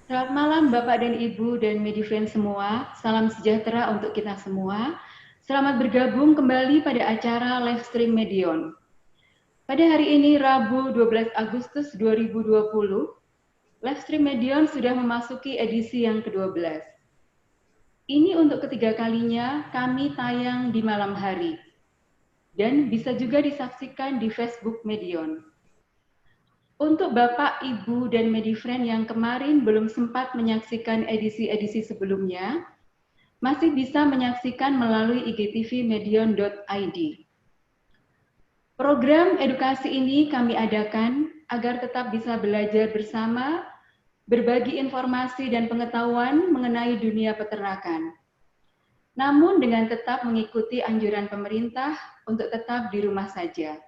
Selamat malam Bapak dan Ibu dan Medifriend semua. Salam sejahtera untuk kita semua. Selamat bergabung kembali pada acara live stream Medion. Pada hari ini Rabu 12 Agustus 2020, live stream Medion sudah memasuki edisi yang ke-12. Ini untuk ketiga kalinya kami tayang di malam hari dan bisa juga disaksikan di Facebook Medion. Untuk Bapak, Ibu, dan Medifriend yang kemarin belum sempat menyaksikan edisi-edisi sebelumnya, masih bisa menyaksikan melalui IGTV Medion.id. Program edukasi ini kami adakan agar tetap bisa belajar bersama, berbagi informasi dan pengetahuan mengenai dunia peternakan. Namun dengan tetap mengikuti anjuran pemerintah untuk tetap di rumah saja.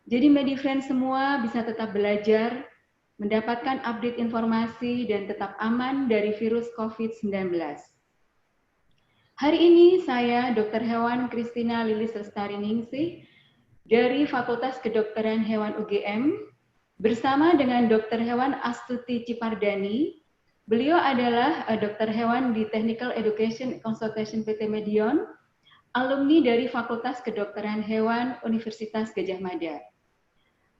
Jadi Medifriend semua bisa tetap belajar, mendapatkan update informasi, dan tetap aman dari virus COVID-19. Hari ini saya, Dr. Hewan Christina Lilis Lestari Ningsih, dari Fakultas Kedokteran Hewan UGM, bersama dengan Dr. Hewan Astuti Cipardani. Beliau adalah Dr. Hewan di Technical Education Consultation PT Medion, alumni dari Fakultas Kedokteran Hewan Universitas Gadjah Mada.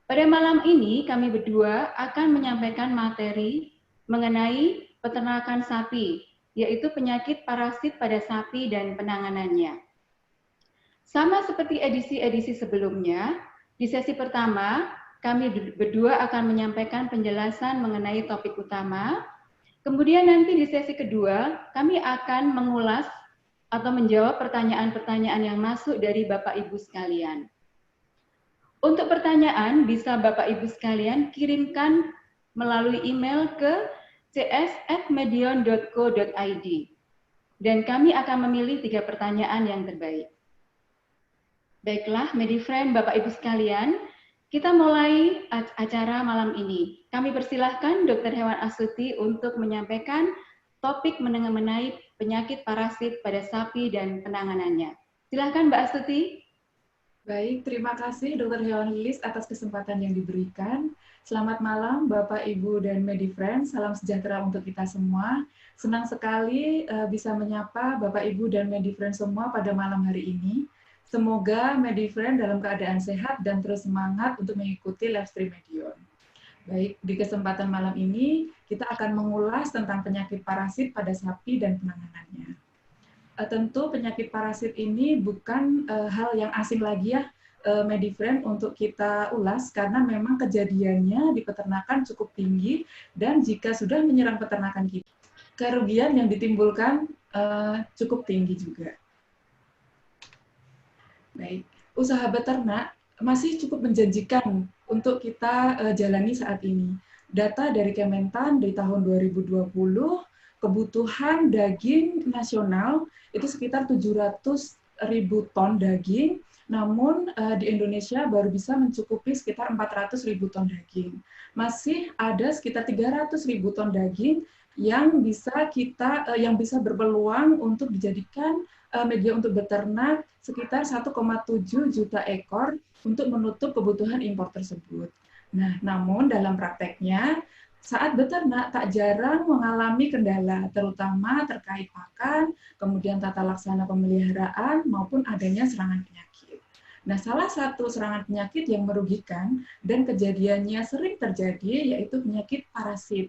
Pada malam ini kami berdua akan menyampaikan materi mengenai peternakan sapi, yaitu penyakit parasit pada sapi dan penanganannya. Sama seperti edisi-edisi sebelumnya, di sesi pertama kami berdua akan menyampaikan penjelasan mengenai topik utama. Kemudian nanti di sesi kedua kami akan mengulas atau menjawab pertanyaan-pertanyaan yang masuk dari Bapak Ibu sekalian. Untuk pertanyaan, bisa Bapak Ibu sekalian kirimkan melalui email ke cs@medion.co.id. Dan kami akan memilih 3 pertanyaan yang terbaik. Baiklah, Medifriend, Bapak Ibu sekalian, kita mulai acara malam ini. Kami persilahkan Dr. Hewan Astuti untuk menyampaikan topik mengenai penyakit parasit pada sapi dan penanganannya. Silakan Mbak Astuti. Baik, terima kasih Dr. Hewan Lilis atas kesempatan yang diberikan. Selamat malam Bapak, Ibu, dan Medifriend. Salam sejahtera untuk kita semua. Senang sekali bisa menyapa Bapak, Ibu, dan Medifriend semua pada malam hari ini. Semoga Medifriend dalam keadaan sehat dan terus semangat untuk mengikuti live stream Medion. Baik, di kesempatan malam ini kita akan mengulas tentang penyakit parasit pada sapi dan penanganannya. Tentu penyakit parasit ini bukan hal yang asing lagi ya, Medifriend, untuk kita ulas karena memang kejadiannya di peternakan cukup tinggi dan jika sudah menyerang peternakan kita, kerugian yang ditimbulkan cukup tinggi juga. Baik, usaha beternak masih cukup menjanjikan untuk kita jalani saat ini. Data dari Kementan di tahun 2020, kebutuhan daging nasional itu sekitar 700.000 ton daging, namun di Indonesia baru bisa mencukupi sekitar 400.000 ton daging. Masih ada sekitar 300.000 ton daging yang bisa berpeluang untuk dijadikan media untuk beternak sekitar 1,7 juta ekor untuk menutup kebutuhan impor tersebut. Nah, namun dalam prakteknya saat beternak tak jarang mengalami kendala, terutama terkait pakan, kemudian tata laksana pemeliharaan, maupun adanya serangan penyakit. Nah, salah satu serangan penyakit yang merugikan dan kejadiannya sering terjadi yaitu penyakit parasit.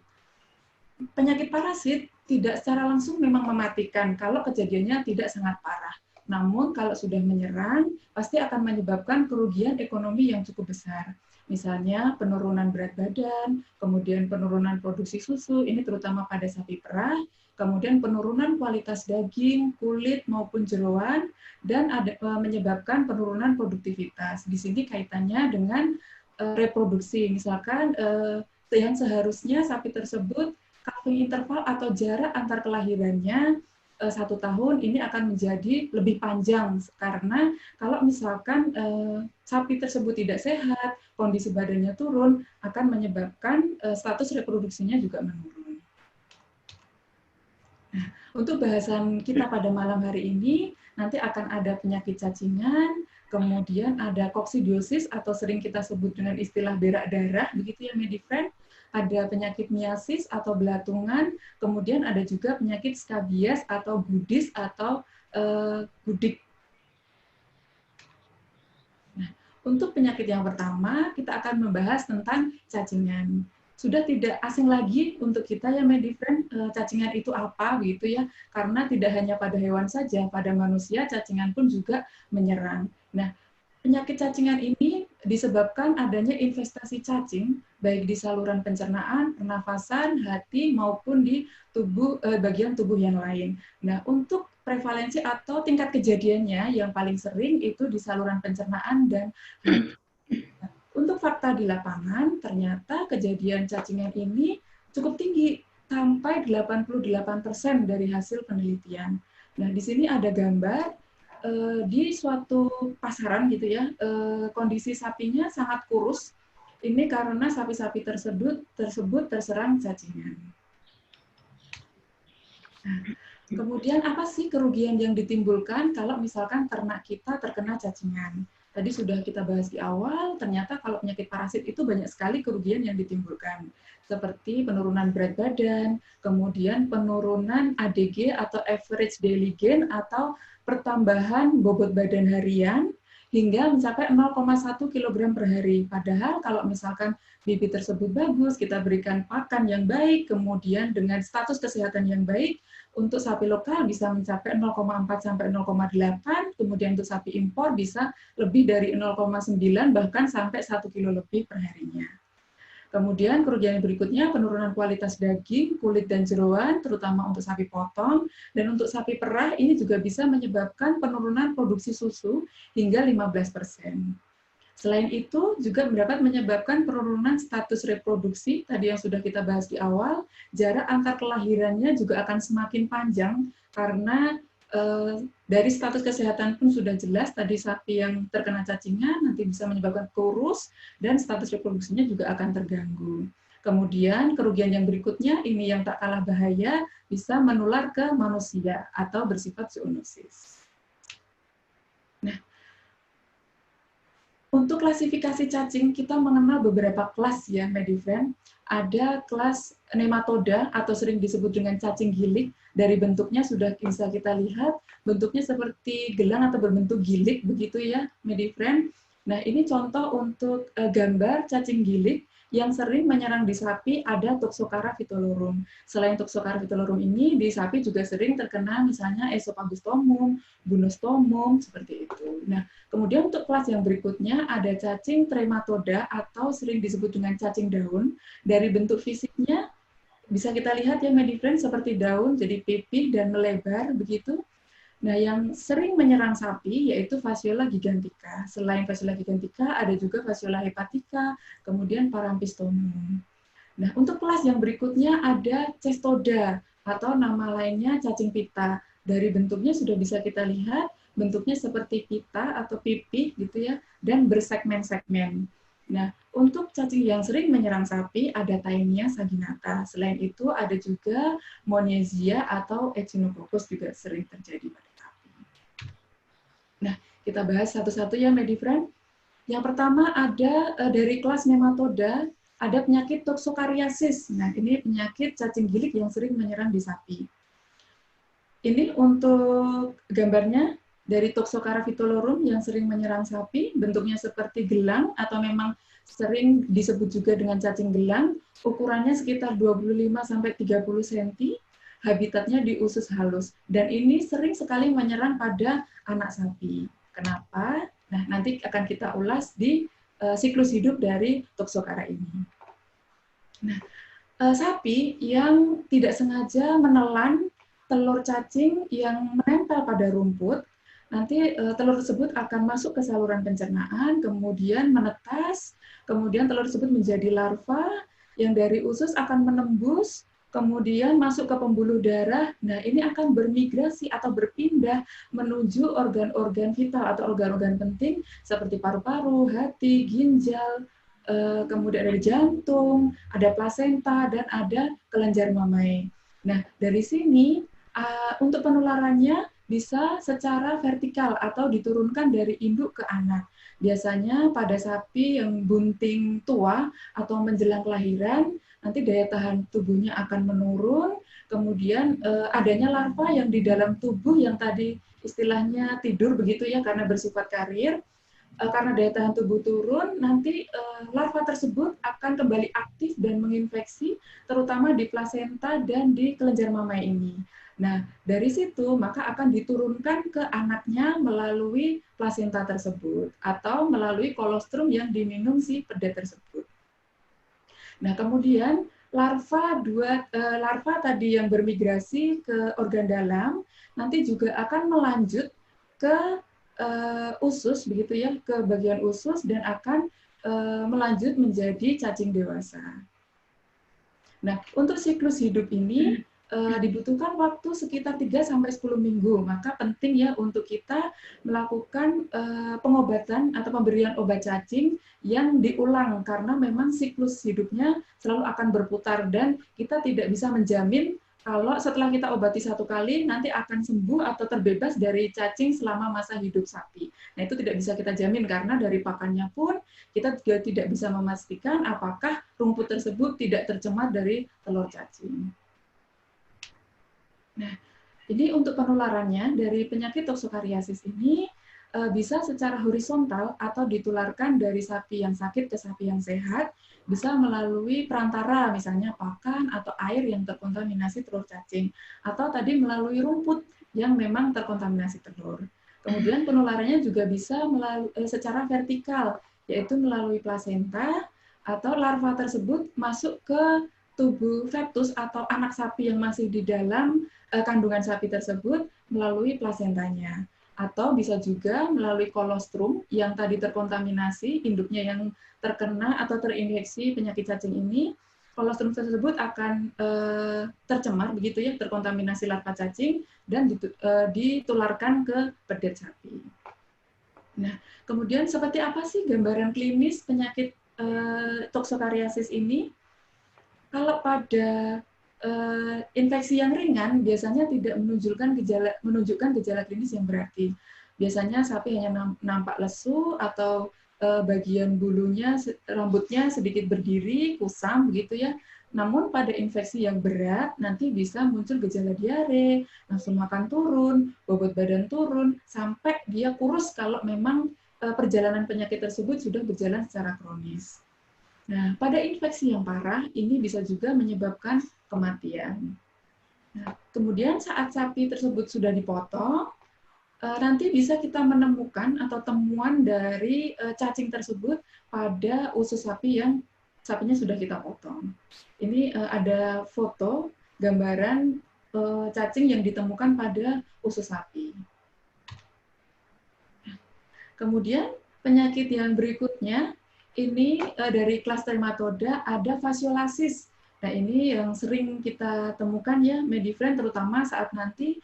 Penyakit parasit tidak secara langsung memang mematikan kalau kejadiannya tidak sangat parah. Namun kalau sudah menyerang, pasti akan menyebabkan kerugian ekonomi yang cukup besar. Misalnya penurunan berat badan, kemudian penurunan produksi susu, ini terutama pada sapi perah, kemudian penurunan kualitas daging, kulit maupun jeroan, dan menyebabkan penurunan produktivitas. Di sini kaitannya dengan reproduksi, misalkan yang seharusnya sapi tersebut calving interval atau jarak antar kelahirannya 1 tahun ini akan menjadi lebih panjang karena kalau misalkan sapi tersebut tidak sehat, kondisi badannya turun, akan menyebabkan status reproduksinya juga menurun. Nah, untuk bahasan kita pada malam hari ini, nanti akan ada penyakit cacingan, kemudian ada koksidiosis atau sering kita sebut dengan istilah berak darah, begitu ya Medifriend. ada penyakit miasis atau belatungan, kemudian ada juga penyakit skabies atau gudis atau gudik. Nah, untuk penyakit yang pertama, kita akan membahas tentang cacingan. Sudah tidak asing lagi untuk kita ya Medifriend, cacingan itu apa gitu ya, karena tidak hanya pada hewan saja, pada manusia cacingan pun juga menyerang. Nah, penyakit cacingan ini disebabkan adanya investasi cacing, baik di saluran pencernaan, pernafasan, hati, maupun di tubuh bagian tubuh yang lain. Nah, untuk prevalensi atau tingkat kejadiannya yang paling sering itu di saluran pencernaan dan hati. Untuk fakta di lapangan, ternyata kejadian cacingan ini cukup tinggi, sampai 88% dari hasil penelitian. Nah, di sini ada gambar di suatu pasaran gitu ya, kondisi sapinya sangat kurus. Ini karena sapi-sapi tersebut terserang cacingan. Nah, kemudian apa sih kerugian yang ditimbulkan kalau misalkan ternak kita terkena cacingan? Tadi sudah kita bahas di awal, ternyata kalau penyakit parasit itu banyak sekali kerugian yang ditimbulkan. Seperti penurunan berat badan, kemudian penurunan ADG atau average daily gain atau pertambahan bobot badan harian hingga mencapai 0,1 kg per hari. Padahal kalau misalkan bibit tersebut bagus, kita berikan pakan yang baik, kemudian dengan status kesehatan yang baik, untuk sapi lokal bisa mencapai 0,4 sampai 0,8, kemudian untuk sapi impor bisa lebih dari 0,9 bahkan sampai 1 kilo lebih per harinya. Kemudian kerugian berikutnya penurunan kualitas daging, kulit dan jeroan terutama untuk sapi potong, dan untuk sapi perah ini juga bisa menyebabkan penurunan produksi susu hingga 15%. Selain itu, juga dapat menyebabkan penurunan status reproduksi, tadi yang sudah kita bahas di awal, jarak antar kelahirannya juga akan semakin panjang, karena dari status kesehatan pun sudah jelas, tadi sapi yang terkena cacingan nanti bisa menyebabkan kurus, dan status reproduksinya juga akan terganggu. Kemudian kerugian yang berikutnya, ini yang tak kalah bahaya, bisa menular ke manusia atau bersifat zoonosis. Nah, untuk klasifikasi cacing, kita mengenal beberapa kelas ya, Medifriend. Ada kelas nematoda atau sering disebut dengan cacing gilik. Dari bentuknya sudah bisa kita lihat, bentuknya seperti gelang atau berbentuk gilik, begitu ya, Medifriend. Nah, ini contoh untuk gambar cacing gilik yang sering menyerang di sapi ada Toxocara vitolorum. Selain Toxocara vitolorum ini, di sapi juga sering terkena misalnya Esophagus-stomum, Bunostomum, seperti itu. Nah, kemudian untuk kelas yang berikutnya ada cacing trematoda atau sering disebut dengan cacing daun. Dari bentuk fisiknya bisa kita lihat ya Medifriend seperti daun, jadi pipih dan melebar begitu. Nah, yang sering menyerang sapi yaitu Fasciola gigantica. Selain Fasciola gigantica ada juga Fasciola hepatica, kemudian Paramphystomum. Nah, untuk kelas yang berikutnya ada Cestoda atau nama lainnya cacing pita. Dari bentuknya sudah bisa kita lihat, bentuknya seperti pita atau pipih gitu ya, dan bersegmen-segmen. Nah, untuk cacing yang sering menyerang sapi ada Taenia saginata. Selain itu ada juga Monyesia atau Echinococcus juga sering terjadi pada sapi. Nah, kita bahas satu-satu ya Medifriend. Yang pertama ada dari kelas nematoda, ada penyakit toxocariasis. Nah, ini penyakit cacing gilik yang sering menyerang di sapi. Ini untuk gambarnya dari Toxocara vitolorum yang sering menyerang sapi, bentuknya seperti gelang atau memang sering disebut juga dengan cacing gelang, ukurannya sekitar 25 sampai 30 cm, habitatnya di usus halus dan ini sering sekali menyerang pada anak sapi. Kenapa? Nah, nanti akan kita ulas di siklus hidup dari Toxocara ini. Nah, sapi yang tidak sengaja menelan telur cacing yang menempel pada rumput, nanti telur tersebut akan masuk ke saluran pencernaan, kemudian menetas, kemudian telur tersebut menjadi larva yang dari usus akan menembus, kemudian masuk ke pembuluh darah. Nah, ini akan bermigrasi atau berpindah menuju organ-organ vital atau organ-organ penting seperti paru-paru, hati, ginjal, kemudian ada jantung, ada plasenta, dan ada kelenjar mamai. Nah, dari sini untuk penularannya bisa secara vertikal atau diturunkan dari induk ke anak. biasanya pada sapi yang bunting tua atau menjelang kelahiran, nanti daya tahan tubuhnya akan menurun, kemudian adanya larva yang di dalam tubuh yang tadi istilahnya tidur begitu ya karena bersifat karir, karena daya tahan tubuh turun, nanti larva tersebut akan kembali aktif dan menginfeksi, terutama di plasenta dan di kelenjar mamai ini. Nah, dari situ maka akan diturunkan ke anaknya melalui plasenta tersebut atau melalui kolostrum yang diminum si pedet tersebut. Nah, kemudian larva tadi yang bermigrasi ke organ dalam nanti juga akan melanjut ke usus begitu ya, ke bagian usus dan akan melanjut menjadi cacing dewasa. Nah, untuk siklus hidup ini dibutuhkan waktu sekitar 3-10 minggu. Maka penting ya untuk kita melakukan pengobatan atau pemberian obat cacing yang diulang karena memang siklus hidupnya selalu akan berputar dan kita tidak bisa menjamin kalau setelah kita obati satu kali nanti akan sembuh atau terbebas dari cacing selama masa hidup sapi. Nah, itu tidak bisa kita jamin karena dari pakannya pun kita juga tidak bisa memastikan apakah rumput tersebut tidak tercemar dari telur cacing. Nah, jadi untuk penularannya dari penyakit toksokariasis ini bisa secara horizontal atau ditularkan dari sapi yang sakit ke sapi yang sehat, bisa melalui perantara misalnya pakan atau air yang terkontaminasi telur cacing, atau tadi melalui rumput yang memang terkontaminasi telur. Kemudian penularannya juga bisa secara vertikal, yaitu melalui plasenta atau larva tersebut masuk ke tubuh fetus atau anak sapi yang masih di dalam kandungan sapi tersebut melalui plasentanya. Atau bisa juga melalui kolostrum yang tadi terkontaminasi, induknya yang terkena atau terinfeksi penyakit cacing ini, kolostrum tersebut akan tercemar begitu ya, terkontaminasi larva cacing dan ditularkan ke pedet sapi. Nah, kemudian seperti apa sih gambaran klinis penyakit toksokariasis ini? Kalau pada infeksi yang ringan biasanya tidak menunjukkan gejala klinis yang berarti. Biasanya sapi hanya nampak lesu atau bagian bulunya, rambutnya sedikit berdiri, kusam begitu ya. Namun pada infeksi yang berat nanti bisa muncul gejala diare, nafsu makan turun, bobot badan turun, sampai dia kurus kalau memang perjalanan penyakit tersebut sudah berjalan secara kronis. Nah, pada infeksi yang parah, ini bisa juga menyebabkan kematian. Nah, kemudian saat sapi tersebut sudah dipotong, nanti bisa kita menemukan atau temuan dari cacing tersebut pada usus sapi yang sapinya sudah kita potong. Ini ada foto gambaran cacing yang ditemukan pada usus sapi. Kemudian penyakit yang berikutnya, ini dari kelas Trematoda ada fasciolasis. Nah, ini yang sering kita temukan ya, Medifriend, terutama saat nanti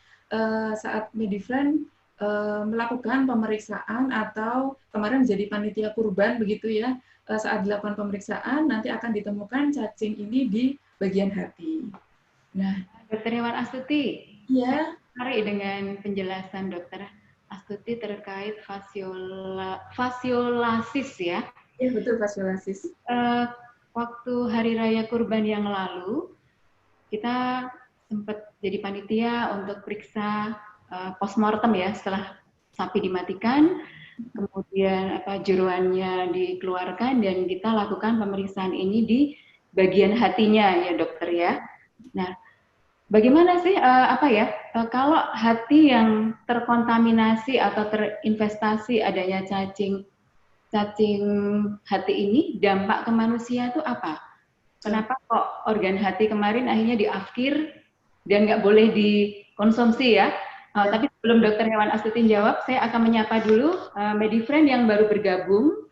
saat Medifriend melakukan pemeriksaan atau kemarin menjadi panitia kurban begitu ya, saat dilakukan pemeriksaan nanti akan ditemukan cacing ini di bagian hati. Nah, Dr. Hewan Astuti, ya, tertarik dengan penjelasan Dr. Astuti terkait fasciolasis ya. Ya, betul, fasciolasis. Waktu Hari Raya Kurban yang lalu, kita sempat jadi panitia untuk periksa postmortem ya, setelah sapi dimatikan, kemudian jeroannya dikeluarkan, dan kita lakukan pemeriksaan ini di bagian hatinya ya dokter ya. Nah, bagaimana sih kalau hati yang terkontaminasi atau terinvestasi adanya cacing hati ini, dampak ke manusia itu apa? Kenapa kok organ hati kemarin akhirnya diafkir dan nggak boleh dikonsumsi ya? Tapi sebelum Dr. Hewan Astuti jawab, saya akan menyapa dulu Medifriend yang baru bergabung.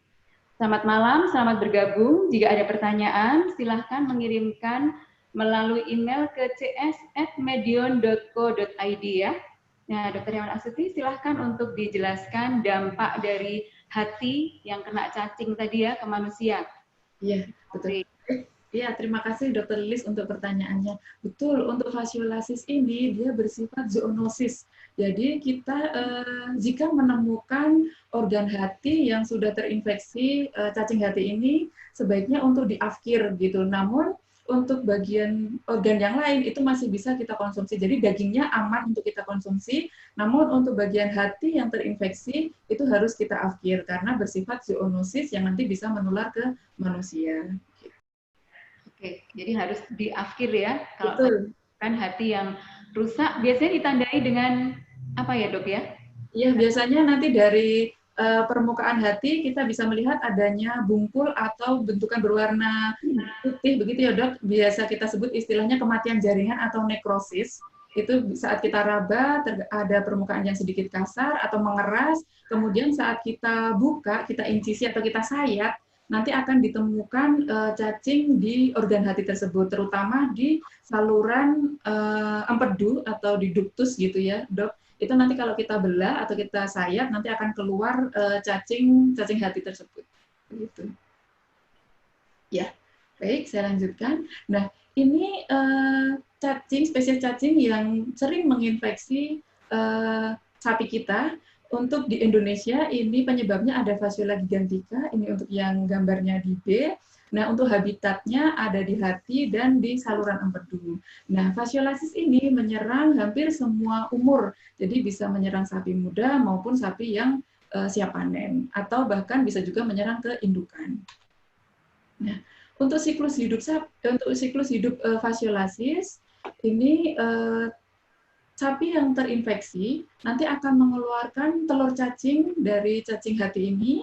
Selamat malam, selamat bergabung. Jika ada pertanyaan, silahkan mengirimkan melalui email ke cs@medion.co.id ya. Nah, Dr. Hewan Astuti, silahkan untuk dijelaskan dampak dari hati yang kena cacing tadi ya ke manusia. Iya, betul. Iya, terima kasih Dr. Lilis untuk pertanyaannya. Betul, untuk fasciolasis ini dia bersifat zoonosis. Jadi kita jika menemukan organ hati yang sudah terinfeksi cacing hati ini, sebaiknya untuk diafkir gitu. Namun untuk bagian organ yang lain itu masih bisa kita konsumsi. Jadi dagingnya aman untuk kita konsumsi, namun untuk bagian hati yang terinfeksi itu harus kita afkir karena bersifat zoonosis yang nanti bisa menular ke manusia. Oke, jadi harus diafkir ya. Kalau Betul. kan hati yang rusak, biasanya ditandai dengan apa ya dok ya? Iya, biasanya nanti dari permukaan hati kita bisa melihat adanya bungkul atau bentukan berwarna putih, begitu ya dok. Biasa kita sebut istilahnya kematian jaringan atau nekrosis. Itu saat kita raba, ada permukaan yang sedikit kasar atau mengeras, kemudian saat kita buka, kita incisi atau kita sayat, nanti akan ditemukan cacing di organ hati tersebut, terutama di saluran empedu atau di ductus gitu ya dok. Itu nanti kalau kita belah atau kita sayat nanti akan keluar cacing hati tersebut. Begitu. Ya, baik, saya lanjutkan. Nah, ini spesies cacing yang sering menginfeksi sapi kita. Untuk di Indonesia ini penyebabnya ada Fasciola gigantica, ini untuk yang gambarnya di B. Nah, untuk habitatnya ada di hati dan di saluran empedu. Nah, fasciolasis ini menyerang hampir semua umur, jadi bisa menyerang sapi muda maupun sapi yang siap panen, atau bahkan bisa juga menyerang ke indukan. Nah, untuk siklus hidup fasciolasis ini sapi yang terinfeksi nanti akan mengeluarkan telur cacing dari cacing hati ini.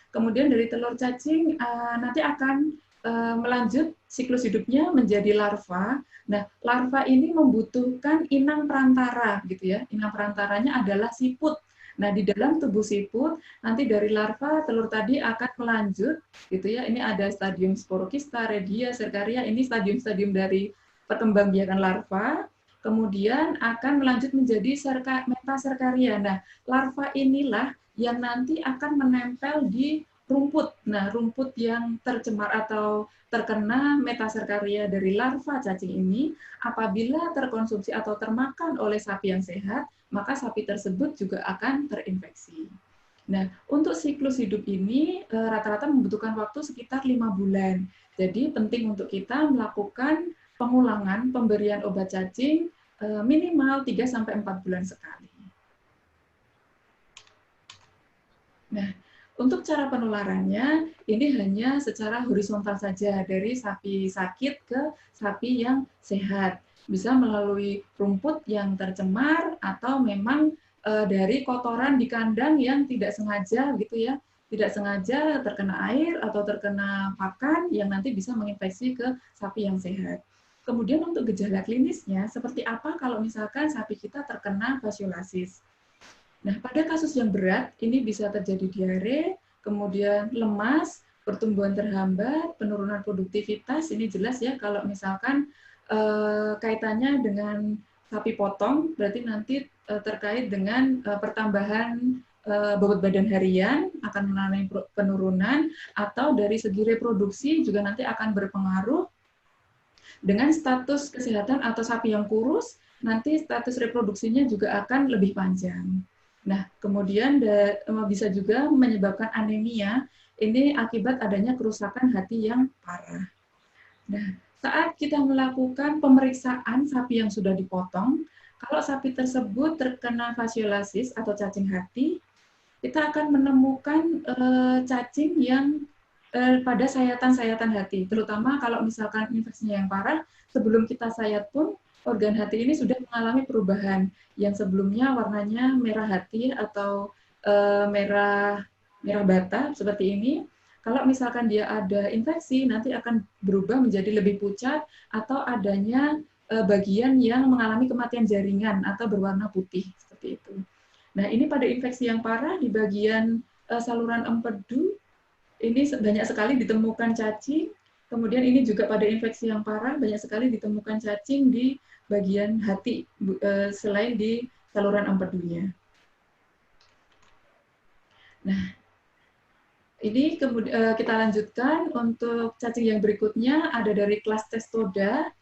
Kemudian dari telur cacing nanti akan melanjut siklus hidupnya menjadi larva. Nah, larva ini membutuhkan inang perantara gitu ya. Inang perantaranya adalah siput. Nah, di dalam tubuh siput nanti dari larva telur tadi akan melanjut gitu ya. Ini ada stadium sporokista, redia, serkaria. Ini stadium-stadium dari perkembangbiakan larva. Kemudian akan melanjut menjadi metaserkaria. Nah, larva inilah yang nanti akan menempel di rumput. Nah, rumput yang tercemar atau terkena metaserkaria dari larva cacing ini, apabila terkonsumsi atau termakan oleh sapi yang sehat, maka sapi tersebut juga akan terinfeksi. Nah, untuk siklus hidup ini rata-rata membutuhkan waktu sekitar 5 bulan. Jadi penting untuk kita melakukan pengulangan pemberian obat cacing minimal 3-4 bulan sekali. Nah, untuk cara penularannya, ini hanya secara horizontal saja, dari sapi sakit ke sapi yang sehat. Bisa melalui rumput yang tercemar, atau memang dari kotoran di kandang yang tidak sengaja gitu ya, tidak sengaja terkena air atau terkena pakan yang nanti bisa menginfeksi ke sapi yang sehat. Kemudian untuk gejala klinisnya, seperti apa kalau misalkan sapi kita terkena fasciolasis? Nah, pada kasus yang berat, ini bisa terjadi diare, kemudian lemas, pertumbuhan terhambat, penurunan produktivitas. Ini jelas ya kalau misalkan kaitannya dengan sapi potong, berarti nanti terkait dengan pertambahan bobot badan harian akan mengalami penurunan, atau dari segi reproduksi juga nanti akan berpengaruh dengan status kesehatan. Atau sapi yang kurus, nanti status reproduksinya juga akan lebih panjang. Nah, kemudian bisa juga menyebabkan anemia, ini akibat adanya kerusakan hati yang parah. Nah, saat kita melakukan pemeriksaan sapi yang sudah dipotong, kalau sapi tersebut terkena fasciolasis atau cacing hati, kita akan menemukan cacing yang pada sayatan-sayatan hati, terutama kalau misalkan infeksinya yang parah, sebelum kita sayat pun organ hati ini sudah mengalami perubahan, yang sebelumnya warnanya merah hati atau merah bata seperti ini. Kalau misalkan dia ada infeksi, nanti akan berubah menjadi lebih pucat atau adanya bagian yang mengalami kematian jaringan atau berwarna putih seperti itu. Nah, ini pada infeksi yang parah di bagian saluran empedu, ini banyak sekali ditemukan cacing. Kemudian ini juga pada infeksi yang parah, banyak sekali ditemukan cacing di bagian hati, selain di saluran empedunya. Nah, Ini kemudian kita lanjutkan untuk cacing yang berikutnya ada dari kelas Testoda.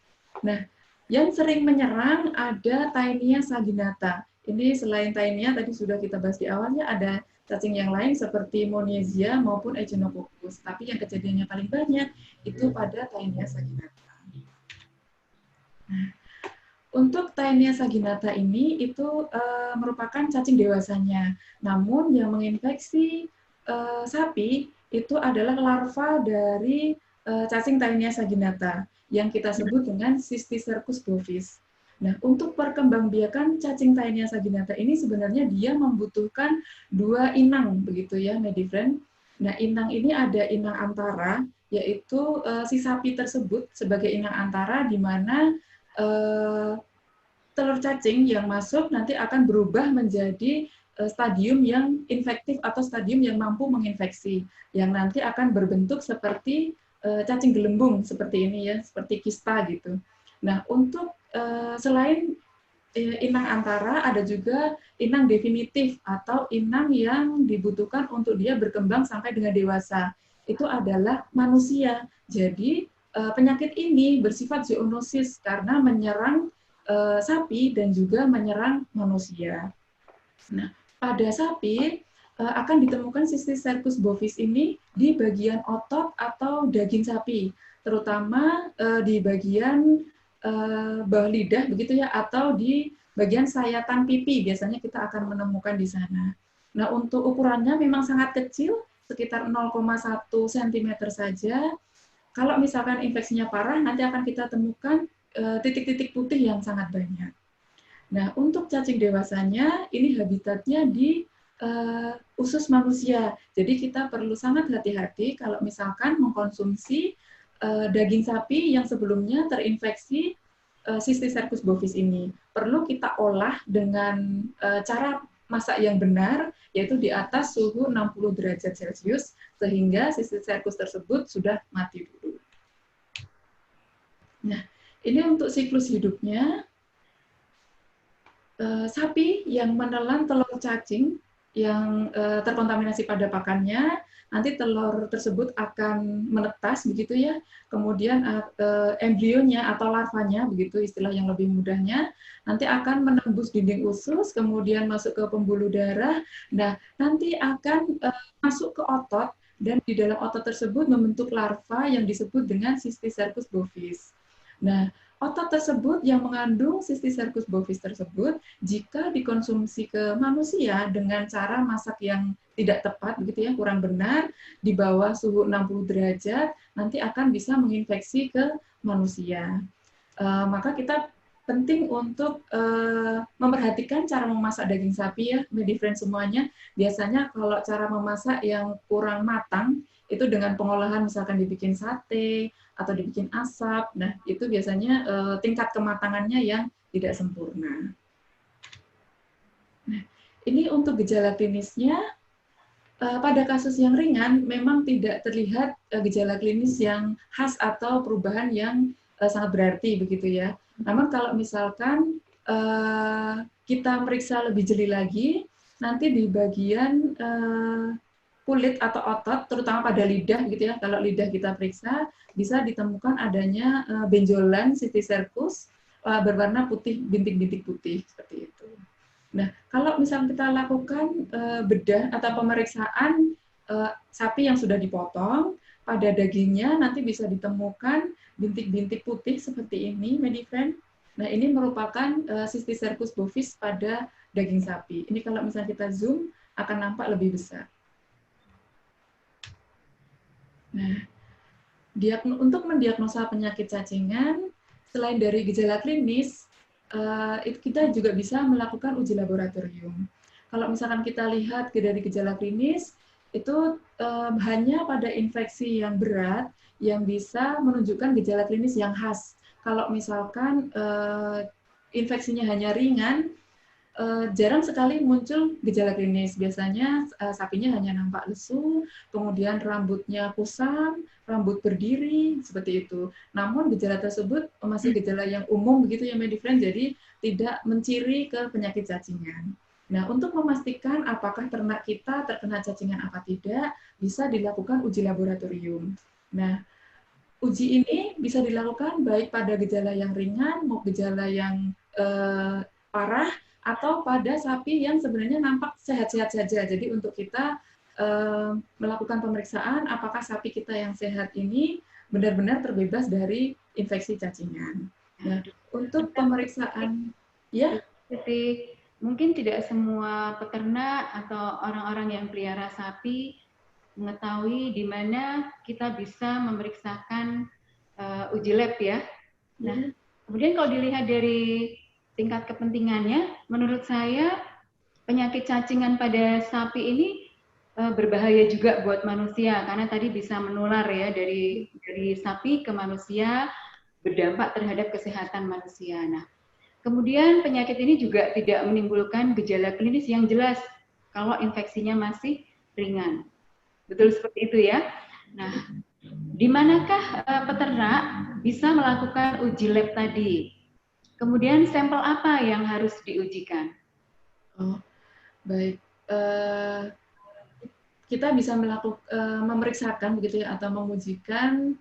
Nah, yang sering menyerang ada Taenia saginata. Ini selain Taenia tadi sudah kita bahas di awalnya, ada cacing yang lain seperti Monesia maupun Echinococcus. Tapi yang kejadiannya paling banyak itu pada Taenia saginata. Nah, untuk Taenia saginata ini itu merupakan cacing dewasanya. Namun yang menginfeksi sapi itu adalah larva dari cacing Taenia saginata yang kita sebut dengan Cysticercus bovis. Nah, untuk perkembangbiakan cacing Taenia saginata ini sebenarnya dia membutuhkan 2 inang begitu ya, Medifriend. Nah, inang ini ada inang antara, yaitu si sapi tersebut sebagai inang antara di mana telur cacing yang masuk nanti akan berubah menjadi stadium yang infektif atau stadium yang mampu menginfeksi, yang nanti akan berbentuk seperti cacing gelembung seperti ini ya, seperti kista gitu. Nah, untuk selain inang antara, ada juga inang definitif atau inang yang dibutuhkan untuk dia berkembang sampai dengan dewasa. Itu adalah manusia. Jadi penyakit ini bersifat zoonosis karena menyerang sapi dan juga menyerang manusia. Nah, pada sapi akan ditemukan Cysticercus bovis ini di bagian otot atau daging sapi, terutama di bagian bawah lidah begitu ya, atau di bagian sayatan pipi biasanya kita akan menemukan di sana. Nah, untuk ukurannya memang sangat kecil, sekitar 0,1 cm saja. Kalau misalkan infeksinya parah, nanti akan kita temukan titik-titik putih yang sangat banyak. Nah, untuk cacing dewasanya, ini habitatnya di usus manusia. Jadi kita perlu sangat hati-hati kalau misalkan mengkonsumsi daging sapi yang sebelumnya terinfeksi Cysticercus bovis ini. Perlu kita olah dengan cara masak yang benar, yaitu di atas suhu 60 derajat Celcius, sehingga Cysticercus tersebut sudah mati dulu. Nah, ini untuk siklus hidupnya. Sapi yang menelan telur cacing yang terkontaminasi pada pakannya, nanti telur tersebut akan menetas begitu ya. Kemudian embrionya atau larvanya begitu istilah yang lebih mudahnya, nanti akan menembus dinding usus, kemudian masuk ke pembuluh darah. Nah, nanti akan masuk ke otot dan di dalam otot tersebut membentuk larva yang disebut dengan Cysticercus bovis. Nah, otot tersebut yang mengandung Cysticercus bovis tersebut, jika dikonsumsi ke manusia dengan cara masak yang tidak tepat, begitu ya, kurang benar, di bawah suhu 60 derajat, nanti akan bisa menginfeksi ke manusia. Maka kita penting untuk memperhatikan cara memasak daging sapi ya, Medifriend semuanya. Biasanya kalau cara memasak yang kurang matang, itu dengan pengolahan misalkan dibikin sate, atau dibikin asap. Nah, itu biasanya tingkat kematangannya yang tidak sempurna. Nah, ini untuk gejala klinisnya, pada kasus yang ringan memang tidak terlihat gejala klinis yang khas atau perubahan yang sangat berarti begitu ya. Namun kalau misalkan kita meriksa lebih jeli lagi, nanti di bagian kulit atau otot, terutama pada lidah gitu ya. Kalau lidah kita periksa, bisa ditemukan adanya benjolan Cysticercus berwarna putih, bintik-bintik putih seperti itu. Nah, kalau misalnya kita lakukan bedah atau pemeriksaan sapi yang sudah dipotong, pada dagingnya nanti bisa ditemukan bintik-bintik putih seperti ini, Medifriend. Nah, ini merupakan Cysticercus bovis pada daging sapi. Ini kalau misalnya kita zoom, akan nampak lebih besar. Nah, untuk mendiagnosa penyakit cacingan, selain dari gejala klinis, kita juga bisa melakukan uji laboratorium. Kalau misalkan kita lihat dari gejala klinis, itu hanya pada infeksi yang berat yang bisa menunjukkan gejala klinis yang khas. Kalau misalkan infeksinya hanya ringan, jarang sekali muncul gejala klinis. Biasanya sapinya hanya nampak lesu, kemudian rambutnya kusam, rambut berdiri, seperti itu. Namun gejala tersebut masih gejala yang umum begitu ya, Medifriend, jadi tidak menciri ke penyakit cacingan. Nah, untuk memastikan apakah ternak kita terkena cacingan apa tidak, bisa dilakukan uji laboratorium. Nah, uji ini bisa dilakukan baik pada gejala yang ringan maupun gejala yang parah, atau pada sapi yang sebenarnya nampak sehat-sehat saja. Jadi untuk kita melakukan pemeriksaan apakah sapi kita yang sehat ini benar-benar terbebas dari infeksi cacingan. Nah, untuk pemeriksaan, ya. Jadi mungkin tidak semua peternak atau orang-orang yang pelihara sapi mengetahui di mana kita bisa memeriksakan uji lab ya. Nah, kemudian kalau dilihat dari tingkat kepentingannya, menurut saya penyakit cacingan pada sapi ini berbahaya juga buat manusia karena tadi bisa menular ya dari sapi ke manusia, berdampak terhadap kesehatan manusia. Nah, kemudian penyakit ini juga tidak menimbulkan gejala klinis yang jelas kalau infeksinya masih ringan. Betul seperti itu ya. Nah, di manakah peternak bisa melakukan uji lab tadi? Kemudian sampel apa yang harus diujikan? Oh, baik. Kita bisa memeriksakan begitu ya, atau mengujikan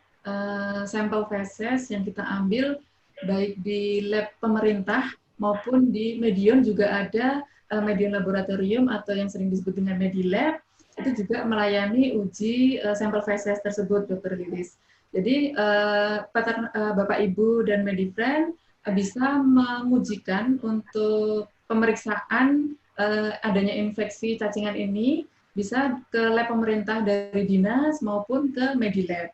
sampel feses yang kita ambil baik di lab pemerintah maupun di Medion. Juga ada Medion laboratorium atau yang sering disebut dengan Medilab, itu juga melayani uji sampel feses tersebut, Dr. Lilis. Jadi Bapak Ibu dan Medifriend bisa mengujikan untuk pemeriksaan adanya infeksi cacingan ini bisa ke lab pemerintah dari dinas maupun ke Medilab.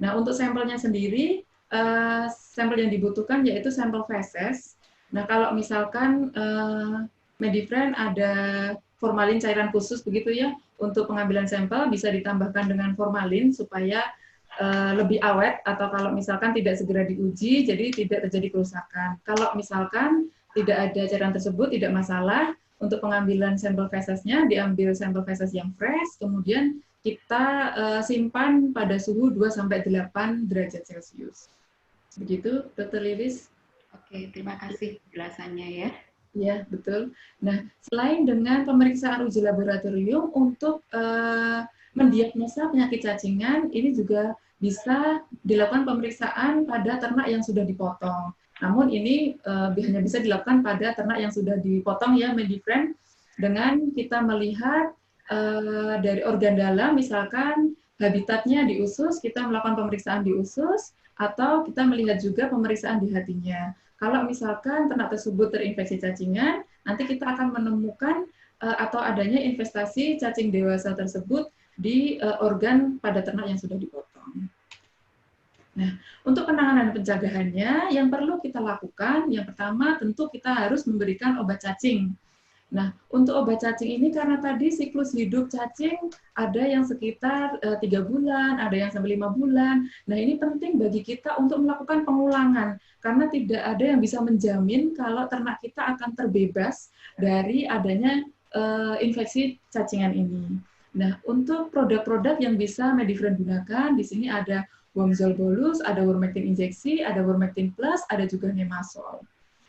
Nah, untuk sampelnya sendiri, sampel yang dibutuhkan yaitu sampel feses. Nah, kalau misalkan Medifriend ada formalin cairan khusus begitu ya, untuk pengambilan sampel bisa ditambahkan dengan formalin supaya lebih awet, atau kalau misalkan tidak segera diuji, jadi tidak terjadi kerusakan. Kalau misalkan tidak ada cairan tersebut, tidak masalah. Untuk pengambilan sampel fesesnya, diambil sampel feses yang fresh, kemudian kita simpan pada suhu 2-8 derajat Celcius. Begitu, Dr. Lilis? Oke, terima kasih penjelasannya ya. Ya, betul. Nah, selain dengan pemeriksaan uji laboratorium untuk mendiagnosa penyakit cacingan, ini juga bisa dilakukan pemeriksaan pada ternak yang sudah dipotong. Namun ini hanya bisa dilakukan pada ternak yang sudah dipotong ya, Medifriend, dengan kita melihat dari organ dalam, misalkan habitatnya di usus, kita melakukan pemeriksaan di usus, atau kita melihat juga pemeriksaan di hatinya. Kalau misalkan ternak tersebut terinfeksi cacingan, nanti kita akan menemukan atau adanya investasi cacing dewasa tersebut di organ pada ternak yang sudah dipotong. Nah, untuk penanganan dan pencegahannya, yang perlu kita lakukan, yang pertama tentu kita harus memberikan obat cacing. Nah, untuk obat cacing ini karena tadi siklus hidup cacing ada yang sekitar 3 bulan, ada yang sampai 5 bulan. Nah, ini penting bagi kita untuk melakukan pengulangan, karena tidak ada yang bisa menjamin kalau ternak kita akan terbebas dari adanya infeksi cacingan ini. Nah, untuk produk-produk yang bisa Medifriend gunakan, di sini ada Wormzole bolus, ada Wormectin injeksi, ada Wormectin plus, ada juga Nemasol.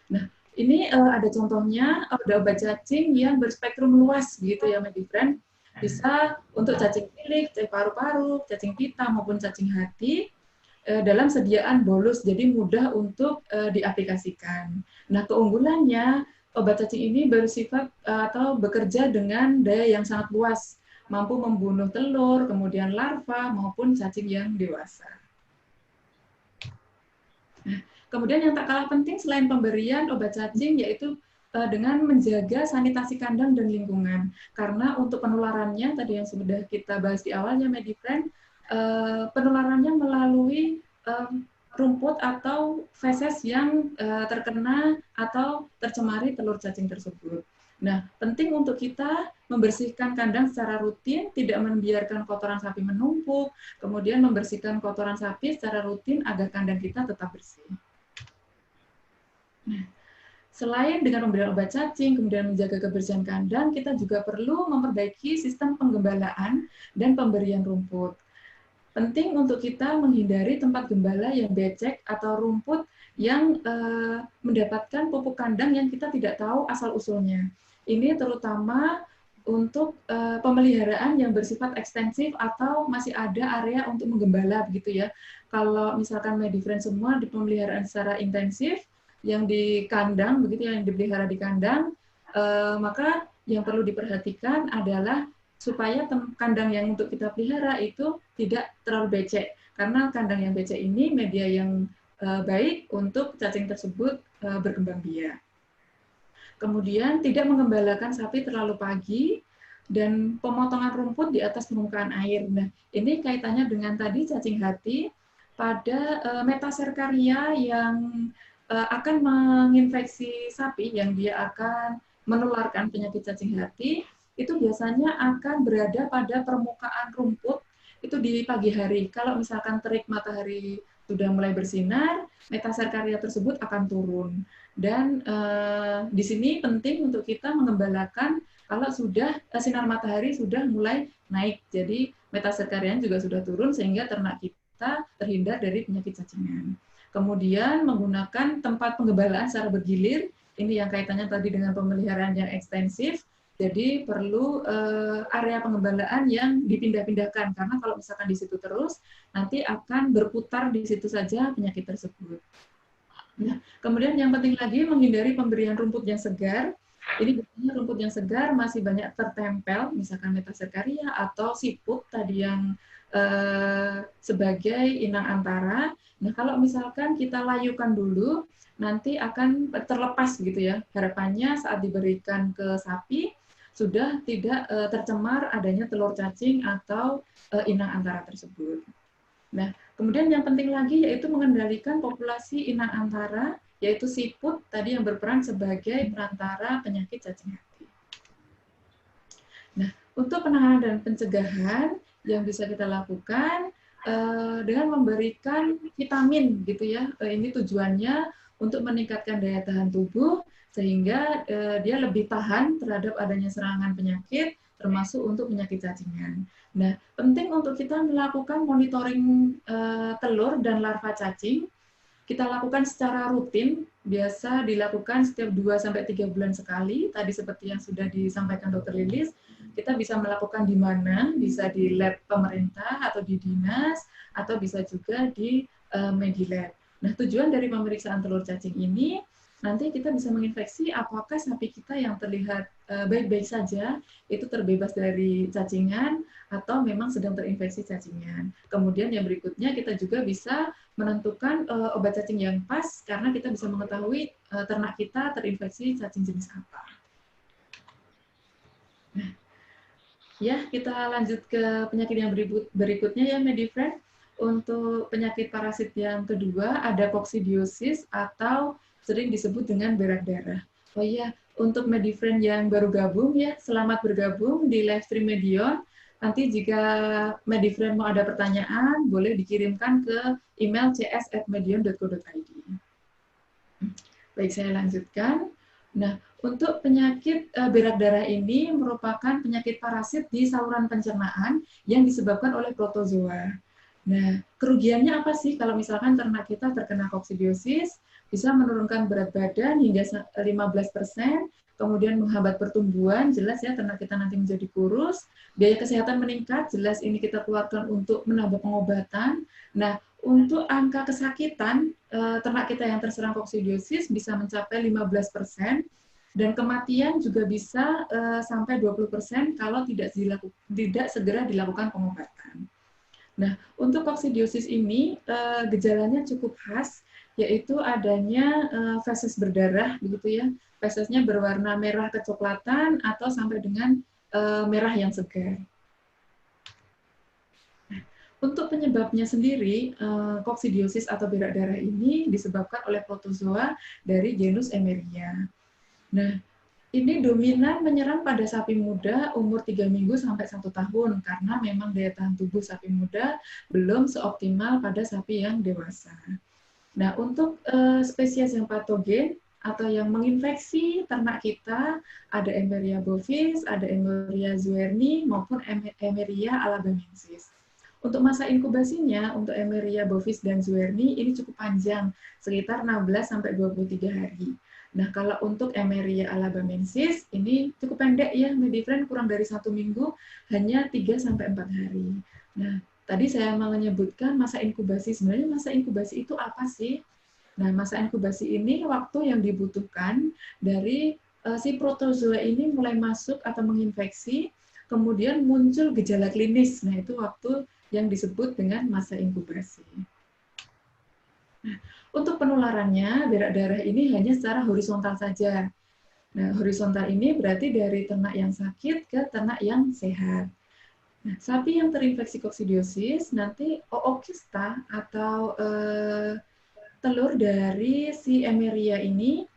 Nah, ini ada contohnya, ada obat cacing yang berspektrum luas gitu ya, Medifriend. Bisa untuk cacing tilik, cacing paru-paru, cacing pita maupun cacing hati dalam sediaan bolus, jadi mudah untuk diaplikasikan. Nah, keunggulannya obat cacing ini bersifat atau bekerja dengan daya yang sangat luas, mampu membunuh telur, kemudian larva maupun cacing yang dewasa. Nah, kemudian yang tak kalah penting selain pemberian obat cacing yaitu dengan menjaga sanitasi kandang dan lingkungan. Karena untuk penularannya tadi yang sudah kita bahas di awalnya, Medifriend, penularannya melalui rumput atau feses yang terkena atau tercemari telur cacing tersebut. Nah, penting untuk kita membersihkan kandang secara rutin, tidak membiarkan kotoran sapi menumpuk, kemudian membersihkan kotoran sapi secara rutin agar kandang kita tetap bersih. Nah, selain dengan memberikan obat cacing, kemudian menjaga kebersihan kandang, kita juga perlu memperbaiki sistem penggembalaan dan pemberian rumput. Penting untuk kita menghindari tempat gembala yang becek atau rumput yang mendapatkan pupuk kandang yang kita tidak tahu asal-usulnya. ini terutama untuk pemeliharaan yang bersifat ekstensif atau masih ada area untuk menggembala begitu ya. Kalau misalkan Medifriend semua di pemeliharaan secara intensif yang di kandang begitu ya, yang dipelihara di kandang, maka yang perlu diperhatikan adalah supaya kandang yang untuk kita pelihara itu tidak terlalu becek, karena kandang yang becek ini media yang baik untuk cacing tersebut berkembang biak. Kemudian tidak mengembalakan sapi terlalu pagi dan pemotongan rumput di atas permukaan air. Nah, ini kaitannya dengan tadi cacing hati pada metaserkaria yang akan menginfeksi sapi, yang dia akan menularkan penyakit cacing hati, itu biasanya akan berada pada permukaan rumput itu di pagi hari. Kalau misalkan terik matahari sudah mulai bersinar, metaserkaria tersebut akan turun. Dan di sini penting untuk kita mengembalakan kalau sudah sinar matahari sudah mulai naik. Jadi metaserkarian juga sudah turun sehingga ternak kita terhindar dari penyakit cacingan. Kemudian menggunakan tempat penggembalaan secara bergilir. Ini yang kaitannya tadi dengan pemeliharaan yang ekstensif. Jadi perlu area pengembalaan yang dipindah-pindahkan, karena kalau misalkan di situ terus, nanti akan berputar di situ saja penyakit tersebut. Nah, kemudian yang penting lagi menghindari pemberian rumput yang segar. Ini biasanya rumput yang segar masih banyak tertempel, misalkan metaserkaria atau siput tadi yang sebagai inang antara. Nah, kalau misalkan kita layukan dulu, nanti akan terlepas gitu ya. Harapannya saat diberikan ke sapi sudah tidak tercemar adanya telur cacing atau inang antara tersebut. Nah, kemudian yang penting lagi yaitu mengendalikan populasi inang antara, yaitu siput tadi yang berperan sebagai perantara penyakit cacing hati. Nah, untuk penanganan dan pencegahan yang bisa kita lakukan dengan memberikan vitamin gitu ya. Ini tujuannya untuk meningkatkan daya tahan tubuh sehingga dia lebih tahan terhadap adanya serangan penyakit, termasuk untuk penyakit cacingan. Nah, penting untuk kita melakukan monitoring telur dan larva cacing. Kita lakukan secara rutin, biasa dilakukan setiap 2-3 bulan sekali. Tadi seperti yang sudah disampaikan Dr. Lilis, kita bisa melakukan di mana, bisa di lab pemerintah atau di dinas, atau bisa juga di Medilab. Nah, tujuan dari pemeriksaan telur cacing ini, nanti kita bisa menginfeksi apakah sapi kita yang terlihat baik-baik saja, itu terbebas dari cacingan, atau memang sedang terinfeksi cacingan. Kemudian yang berikutnya kita juga bisa menentukan obat cacing yang pas, karena kita bisa mengetahui ternak kita terinfeksi cacing jenis apa. Nah, ya kita lanjut ke penyakit yang berikutnya ya, Medifriend. Untuk penyakit parasit yang kedua ada koksidiosis atau sering disebut dengan berak darah. Oh iya, untuk Medifriend yang baru gabung ya, selamat bergabung di live stream Medion. Nanti jika Medifriend mau ada pertanyaan, boleh dikirimkan ke email cs@medion.co.id. Baik, saya lanjutkan. Nah, untuk penyakit berak darah ini merupakan penyakit parasit di saluran pencernaan yang disebabkan oleh protozoa. Nah, kerugiannya apa sih kalau misalkan ternak kita terkena koksidiosis? Bisa menurunkan berat badan hingga 15%, kemudian menghambat pertumbuhan, jelas ya ternak kita nanti menjadi kurus, biaya kesehatan meningkat, jelas ini kita keluarkan untuk menambah pengobatan. Nah, untuk angka kesakitan, ternak kita yang terserang koksidiosis bisa mencapai 15%, dan kematian juga bisa sampai 20% kalau tidak segera dilakukan pengobatan. Nah, untuk koksidiosis ini gejalanya cukup khas, yaitu adanya feses berdarah, begitu ya. Fesesnya berwarna merah kecoklatan atau sampai dengan merah yang segar. Nah, untuk penyebabnya sendiri, koksidiosis atau berak darah ini disebabkan oleh protozoa dari genus Emeria. Nah, ini dominan menyerang pada sapi muda umur 3 minggu sampai 1 tahun, karena memang daya tahan tubuh sapi muda belum seoptimal pada sapi yang dewasa. Nah, untuk spesies yang patogen atau yang menginfeksi ternak kita, ada Emeria bovis, ada Emeria zuerni, maupun Emeria alabamensis. Untuk masa inkubasinya, untuk Emeria bovis dan Zweermia ini cukup panjang, sekitar 16-23 hari. Nah, kalau untuk Emeria alabamensis, ini cukup pendek ya, Medifriend kurang dari 1 minggu, hanya 3-4 hari. Nah, tadi saya mau menyebutkan masa inkubasi. Sebenarnya masa inkubasi itu apa sih? Nah, masa inkubasi ini waktu yang dibutuhkan dari si protozoa ini mulai masuk atau menginfeksi, kemudian muncul gejala klinis. Nah, itu waktu yang disebut dengan masa inkubasi. Nah, untuk penularannya, berak darah ini hanya secara horizontal saja. Nah, horizontal ini berarti dari ternak yang sakit ke ternak yang sehat. Nah, sapi yang terinfeksi koksidiosis nanti ookista atau telur dari si Emeria ini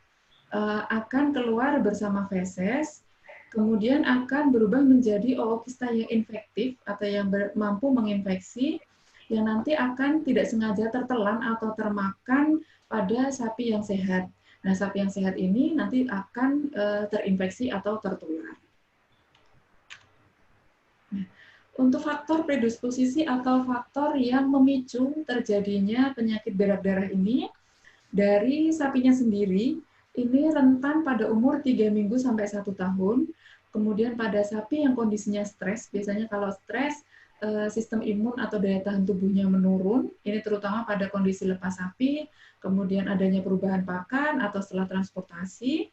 akan keluar bersama feses, kemudian akan berubah menjadi ookista yang infektif atau yang mampu menginfeksi, yang nanti akan tidak sengaja tertelan atau termakan pada sapi yang sehat. Nah, sapi yang sehat ini nanti akan terinfeksi atau tertular. Nah, untuk faktor predisposisi atau faktor yang memicu terjadinya penyakit berak darah ini, dari sapinya sendiri, ini rentan pada umur 3 minggu sampai 1 tahun. Kemudian pada sapi yang kondisinya stres, biasanya kalau stres, sistem imun atau daya tahan tubuhnya menurun, ini terutama pada kondisi lepas sapi, kemudian adanya perubahan pakan atau setelah transportasi,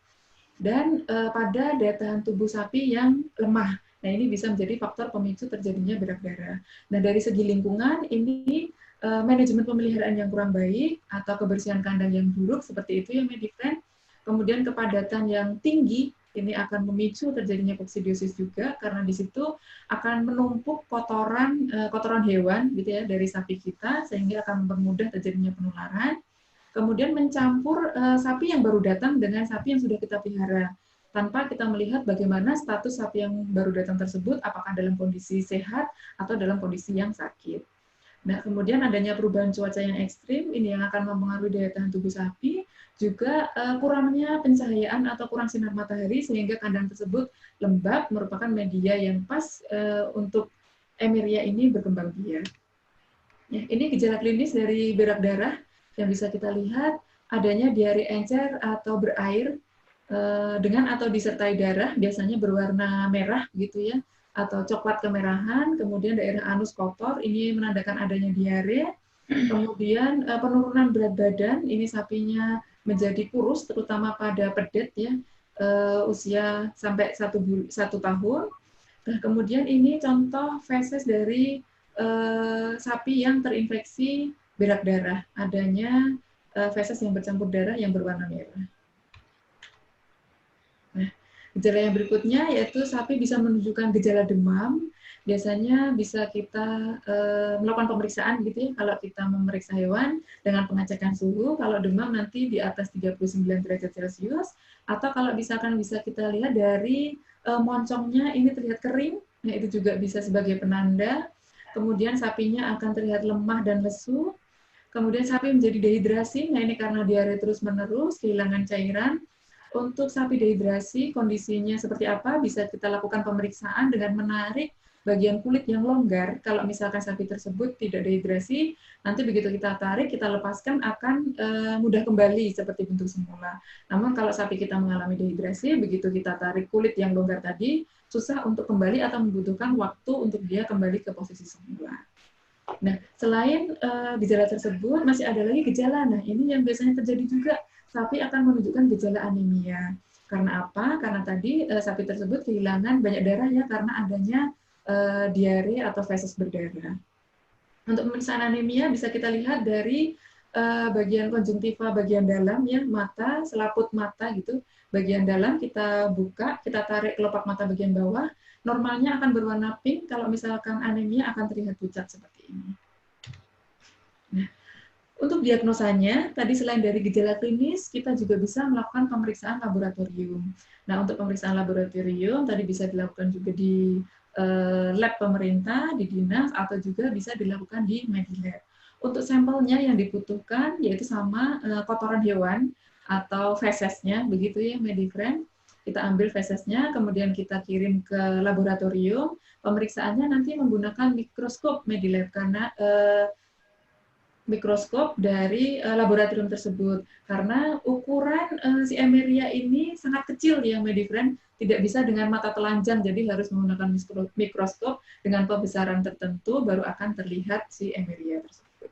dan pada daya tahan tubuh sapi yang lemah. Nah, ini bisa menjadi faktor pemicu terjadinya berak darah. Nah, dari segi lingkungan, ini manajemen pemeliharaan yang kurang baik atau kebersihan kandang yang buruk seperti itu ya Medifriend. Kemudian kepadatan yang tinggi ini akan memicu terjadinya koksidiosis juga karena di situ akan menumpuk kotoran hewan gitu ya dari sapi kita sehingga akan mempermudah terjadinya penularan. Kemudian mencampur sapi yang baru datang dengan sapi yang sudah kita pelihara tanpa kita melihat bagaimana status sapi yang baru datang tersebut apakah dalam kondisi sehat atau dalam kondisi yang sakit. Nah, kemudian adanya perubahan cuaca yang ekstrim, ini yang akan mempengaruhi daya tahan tubuh sapi, juga kurangnya pencahayaan atau kurang sinar matahari, sehingga kandang tersebut lembab, merupakan media yang pas untuk Emeria ini berkembang biak. Ya, ini gejala klinis dari berak darah, yang bisa kita lihat adanya diare encer atau berair dengan atau disertai darah, biasanya berwarna merah gitu ya, atau coklat kemerahan, kemudian daerah anus kotor, ini menandakan adanya diare, kemudian penurunan berat badan, ini sapinya menjadi kurus, terutama pada pedet ya, usia sampai 1 tahun. Nah, kemudian ini contoh feses dari sapi yang terinfeksi berak darah, adanya feses yang bercampur darah yang berwarna merah. Nah, gejala yang berikutnya yaitu sapi bisa menunjukkan gejala demam. Biasanya bisa kita melakukan pemeriksaan gitu ya, kalau kita memeriksa hewan dengan pengecekan suhu, kalau demam nanti di atas 39 derajat Celcius, atau kalau misalkan bisa kita lihat dari moncongnya ini terlihat kering, nah itu juga bisa sebagai penanda. Kemudian sapinya akan terlihat lemah dan lesu. Kemudian sapi menjadi dehidrasi, nah ini karena diare terus-menerus, kehilangan cairan. Untuk sapi dehidrasi, kondisinya seperti apa? Bisa kita lakukan pemeriksaan dengan menarik bagian kulit yang longgar. Kalau misalkan sapi tersebut tidak dehidrasi, nanti begitu kita tarik, kita lepaskan akan mudah kembali seperti bentuk semula. Namun kalau sapi kita mengalami dehidrasi, begitu kita tarik kulit yang longgar tadi, susah untuk kembali atau membutuhkan waktu untuk dia kembali ke posisi semula. Nah, selain gejala tersebut, masih ada lagi gejala. Nah, ini yang biasanya terjadi juga, sapi akan menunjukkan gejala anemia. Karena apa? Karena tadi sapi tersebut kehilangan banyak darah ya karena adanya diare atau feses berdarah. Untuk pemeriksaan anemia bisa kita lihat dari bagian konjungtiva bagian dalam ya, mata, selaput mata gitu. Bagian dalam kita buka, kita tarik kelopak mata bagian bawah, normalnya akan berwarna pink, kalau misalkan anemia akan terlihat pucat seperti ini. Nah, untuk diagnosanya, tadi selain dari gejala klinis, kita juga bisa melakukan pemeriksaan laboratorium. Nah, untuk pemeriksaan laboratorium, tadi bisa dilakukan juga di lab pemerintah, di dinas, atau juga bisa dilakukan di Medilab. Untuk sampelnya yang dibutuhkan, yaitu sama kotoran hewan, atau fesesnya, begitu ya, Medifriend. kita ambil fesesnya, kemudian kita kirim ke laboratorium. Pemeriksaannya nanti menggunakan mikroskop Medilab karena mikroskop dari laboratorium tersebut. Karena ukuran si Emeria ini sangat kecil ya, Medifriend, tidak bisa dengan mata telanjang, jadi harus menggunakan mikroskop dengan pembesaran tertentu baru akan terlihat si Emeria tersebut.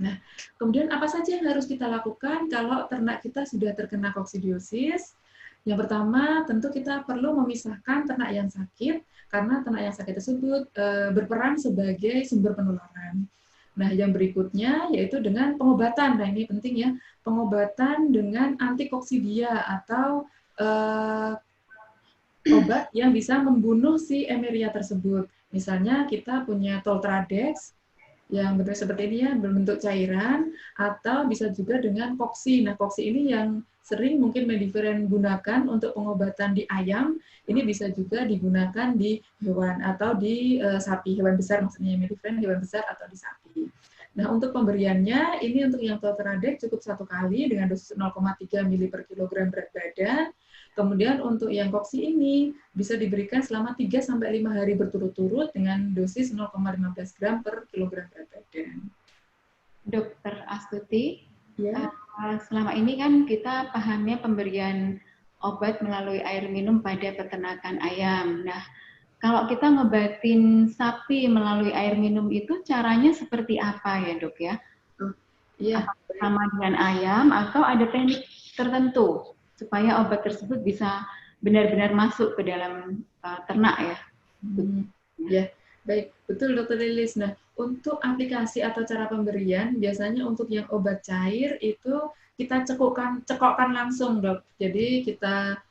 Nah, kemudian apa saja yang harus kita lakukan kalau ternak kita sudah terkena koksidiosis? Yang pertama, tentu kita perlu memisahkan ternak yang sakit, karena ternak yang sakit tersebut berperan sebagai sumber penularan. Nah, yang berikutnya yaitu dengan pengobatan. Nah, ini penting ya, pengobatan dengan antikoksidia atau obat yang bisa membunuh si Emeria tersebut. Misalnya kita punya Toltradex yang bentuk seperti ini ya, berbentuk cairan, atau bisa juga dengan koksi. Nah, koksi ini yang sering mungkin Medifriend gunakan untuk pengobatan di ayam, ini bisa juga digunakan di hewan atau di sapi, hewan besar maksudnya Medifriend, hewan besar atau di sapi. Nah, untuk pemberiannya, ini untuk yang Toltradex cukup 1 kali dengan dosis 0,3 ml per kilogram berat badan. Kemudian untuk yang koksi ini bisa diberikan selama 3-5 hari berturut-turut dengan dosis 0,15 gram per kilogram berat badan. Dokter Astuti, Ya. Selama ini kan kita pahamnya pemberian obat melalui air minum pada peternakan ayam. Nah, kalau kita ngebatin sapi melalui air minum itu caranya seperti apa ya, Dok ya? Iya. Sama dengan ayam atau ada teknik tertentu supaya obat tersebut bisa benar-benar masuk ke dalam ternak ya? Ya, baik, betul Dokter Lilis. Nah, untuk aplikasi atau cara pemberian, biasanya untuk yang obat cair itu kita cekokkan langsung, Dok. Jadi kita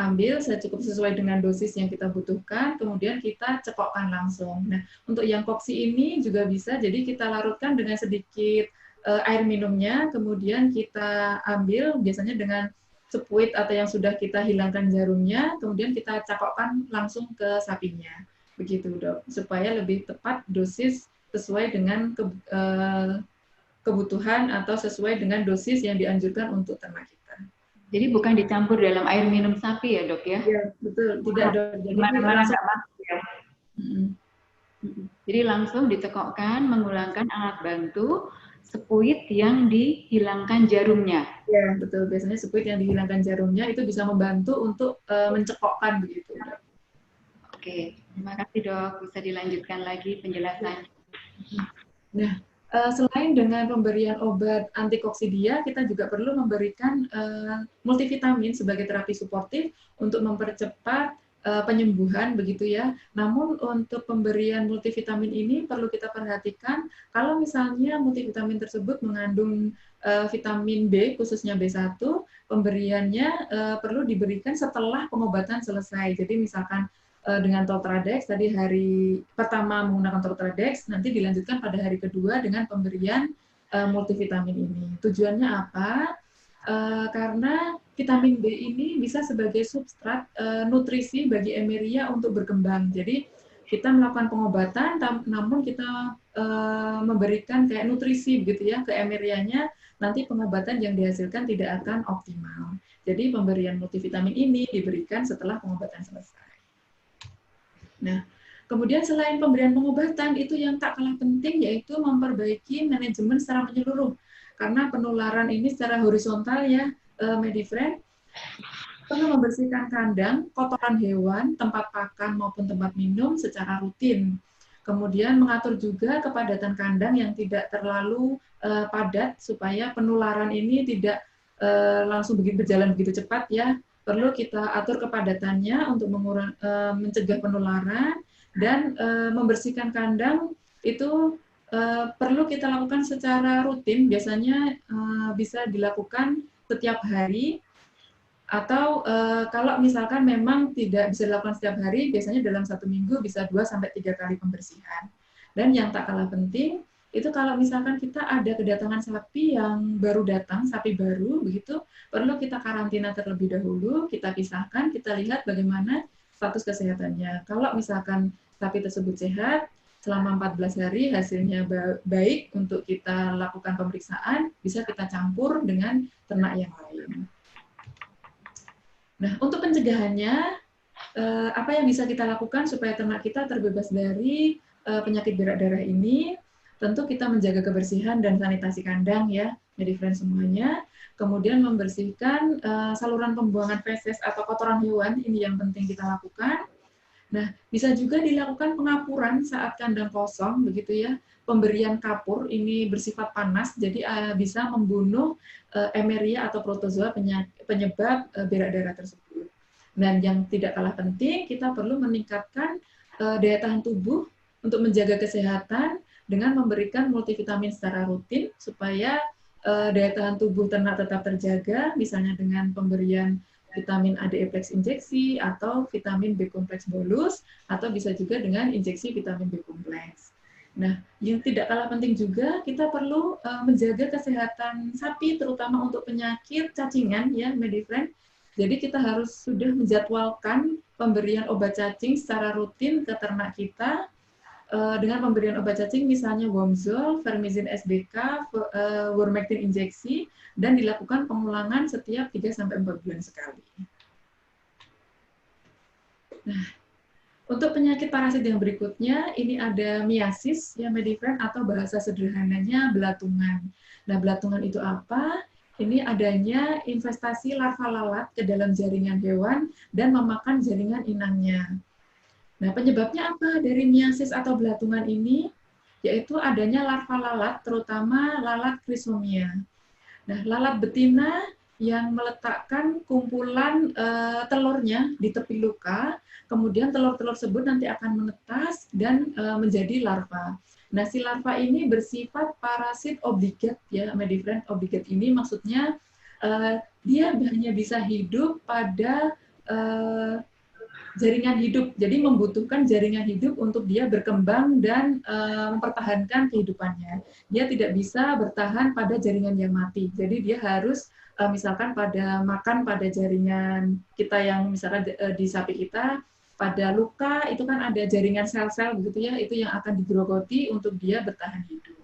ambil sesuai dengan dosis yang kita butuhkan, kemudian kita cekokkan langsung. Nah, untuk yang koksi ini juga bisa, jadi kita larutkan dengan sedikit air minumnya, kemudian kita ambil biasanya dengan sepuit atau yang sudah kita hilangkan jarumnya, kemudian kita cakokkan langsung ke sapinya. Begitu, Dok, supaya lebih tepat dosis sesuai dengan kebutuhan atau sesuai dengan dosis yang dianjurkan untuk ternak kita. Jadi bukan dicampur dalam air minum sapi ya, Dok ya? Iya, betul. Tidak, Dok. Jadi langsung masuk ya. Jadi langsung dicekokkan, mengulangkan alat bantu, sepuit yang dihilangkan jarumnya. Ya, betul. Biasanya sepuit yang dihilangkan jarumnya itu bisa membantu untuk mencekokkan begitu, Dok. Oke, terima kasih, Dok. Bisa dilanjutkan lagi penjelasannya. Nah, selain dengan pemberian obat antikoksidia, kita juga perlu memberikan multivitamin sebagai terapi suportif untuk mempercepat penyembuhan begitu ya. Namun untuk pemberian multivitamin ini perlu kita perhatikan kalau misalnya multivitamin tersebut mengandung vitamin B khususnya B1, pemberiannya perlu diberikan setelah pengobatan selesai. Jadi misalkan dengan Toltradex tadi hari pertama menggunakan Toltradex, nanti dilanjutkan pada hari kedua dengan pemberian multivitamin ini. Tujuannya apa? Karena vitamin B ini bisa sebagai substrat nutrisi bagi Emeria untuk berkembang. Jadi kita melakukan pengobatan, namun kita memberikan kayak nutrisi begitu ya ke Emerianya, nanti pengobatan yang dihasilkan tidak akan optimal. Jadi pemberian multivitamin ini diberikan setelah pengobatan selesai. Nah, kemudian selain pemberian pengobatan, itu yang tak kalah penting yaitu memperbaiki manajemen secara menyeluruh. Karena penularan ini secara horizontal ya, Medifriend, perlu membersihkan kandang, kotoran hewan, tempat pakan maupun tempat minum secara rutin. Kemudian mengatur juga kepadatan kandang yang tidak terlalu padat supaya penularan ini tidak langsung berjalan begitu cepat ya. Perlu kita atur kepadatannya untuk mencegah penularan dan membersihkan kandang itu perlu kita lakukan secara rutin. Biasanya bisa dilakukan setiap hari atau kalau misalkan memang tidak bisa dilakukan setiap hari, biasanya dalam 1 minggu bisa 2-3 kali pembersihan. Dan yang tak kalah penting itu kalau misalkan kita ada kedatangan sapi yang baru datang, sapi baru, begitu, perlu kita karantina terlebih dahulu, kita pisahkan, kita lihat bagaimana status kesehatannya. Kalau misalkan sapi tersebut sehat, selama 14 hari hasilnya baik untuk kita lakukan pemeriksaan, bisa kita campur dengan ternak yang lain. Nah, untuk pencegahannya, apa yang bisa kita lakukan supaya ternak kita terbebas dari penyakit berak darah ini? Tentu kita menjaga kebersihan dan sanitasi kandang ya, jadi friend semuanya. Kemudian membersihkan saluran pembuangan feses atau kotoran hewan, ini yang penting kita lakukan. Nah, bisa juga dilakukan pengapuran saat kandang kosong, begitu ya. Pemberian kapur ini bersifat panas, jadi bisa membunuh Emeria atau protozoa penyebab berak darah tersebut. Dan yang tidak kalah penting, kita perlu meningkatkan daya tahan tubuh untuk menjaga kesehatan dengan memberikan multivitamin secara rutin supaya daya tahan tubuh ternak tetap terjaga, misalnya dengan pemberian vitamin A, D, E flex injeksi atau vitamin B kompleks bolus, atau bisa juga dengan injeksi vitamin B kompleks. Nah, yang tidak kalah penting juga kita perlu menjaga kesehatan sapi terutama untuk penyakit cacingan ya, Medifriend. Jadi kita harus sudah menjadwalkan pemberian obat cacing secara rutin ke ternak kita dengan pemberian obat cacing misalnya Wormzole, Vermizin SBK, Wormectin injeksi, dan dilakukan pengulangan setiap 3-4 bulan sekali. Nah, untuk penyakit parasit yang berikutnya, ini ada miasis, ya Medifriend, atau bahasa sederhananya belatungan. Nah, belatungan itu apa? Ini adanya investasi larva lalat ke dalam jaringan hewan dan memakan jaringan inangnya. Nah, penyebabnya apa dari miasis atau belatungan ini? Yaitu adanya larva lalat, terutama lalat Chrysomia. Nah, lalat betina yang meletakkan kumpulan telurnya di tepi luka, kemudian telur-telur tersebut nanti akan menetas dan menjadi larva. Nah, si larva ini bersifat parasit obligat, ya, Medifriend. Obligat ini maksudnya dia hanya bisa hidup pada jaringan hidup, jadi membutuhkan jaringan hidup untuk dia berkembang dan mempertahankan kehidupannya. Dia tidak bisa bertahan pada jaringan yang mati, jadi dia harus misalkan makan pada jaringan kita yang misalkan di sapi kita, pada luka itu kan ada jaringan sel-sel begitu ya, itu yang akan digerogoti untuk dia bertahan hidup.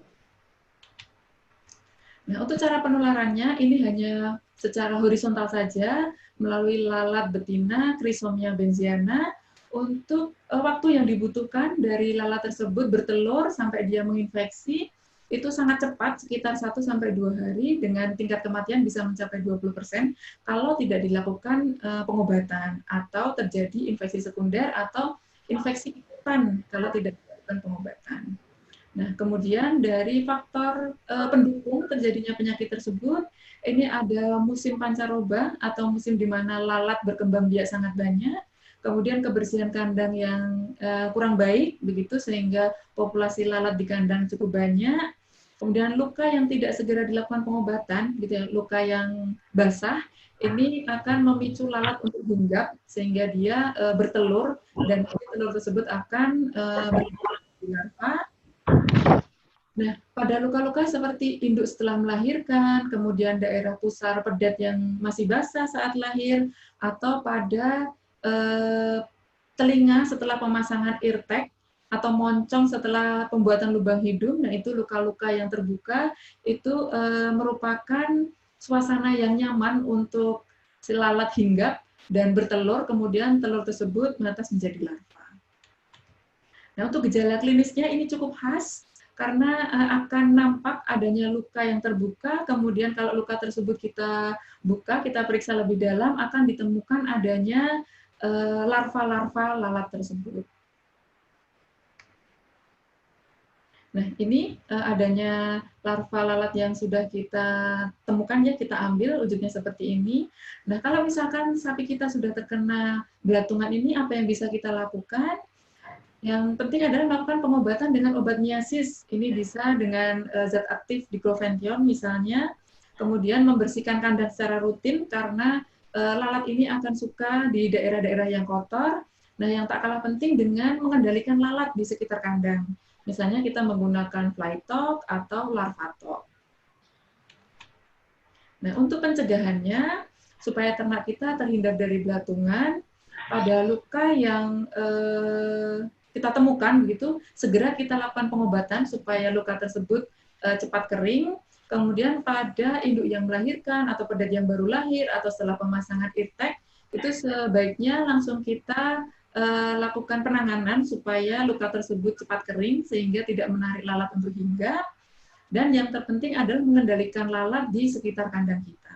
Nah, untuk cara penularannya ini hanya secara horizontal saja melalui lalat betina Chrysomia benziana. Untuk waktu yang dibutuhkan dari lalat tersebut bertelur sampai dia menginfeksi itu sangat cepat, sekitar 1-2 hari dengan tingkat kematian bisa mencapai 20% kalau tidak dilakukan pengobatan atau terjadi infeksi sekunder atau infeksi ikutan kalau tidak dilakukan pengobatan. Nah, kemudian dari faktor pendukung terjadinya penyakit tersebut, ini ada musim pancaroba atau musim di mana lalat berkembang biak sangat banyak, kemudian kebersihan kandang yang kurang baik, begitu sehingga populasi lalat di kandang cukup banyak, kemudian luka yang tidak segera dilakukan pengobatan, gitu ya, luka yang basah, ini akan memicu lalat untuk hinggap sehingga dia bertelur dan telur tersebut akan berkembang di larva. Nah, pada luka-luka seperti induk setelah melahirkan, kemudian daerah pusar pedat yang masih basah saat lahir, atau pada telinga setelah pemasangan eartag, atau moncong setelah pembuatan lubang hidung, nah itu luka-luka yang terbuka, itu merupakan suasana yang nyaman untuk si lalat hinggap dan bertelur, kemudian telur tersebut menetas menjadi larva. Nah, untuk gejala klinisnya ini cukup khas, karena akan nampak adanya luka yang terbuka, kemudian kalau luka tersebut kita buka, kita periksa lebih dalam, akan ditemukan adanya larva-larva lalat tersebut. Nah, ini adanya larva lalat yang sudah kita temukan, ya kita ambil, wujudnya seperti ini. Nah, kalau misalkan sapi kita sudah terkena belatungan ini, apa yang bisa kita lakukan? Yang penting adalah melakukan pengobatan dengan obat miasis. Ini bisa dengan zat aktif diclofenthion misalnya, kemudian membersihkan kandang secara rutin karena lalat ini akan suka di daerah-daerah yang kotor. Nah, yang tak kalah penting dengan mengendalikan lalat di sekitar kandang. Misalnya kita menggunakan flytalk atau larvatalk. Nah, untuk pencegahannya, supaya ternak kita terhindar dari belatungan, pada luka yang kita temukan begitu, segera kita lakukan pengobatan supaya luka tersebut cepat kering. Kemudian pada induk yang melahirkan atau pedat yang baru lahir atau setelah pemasangan eartag, itu sebaiknya langsung kita lakukan penanganan supaya luka tersebut cepat kering sehingga tidak menarik lalat untuk hinggap. Dan yang terpenting adalah mengendalikan lalat di sekitar kandang kita.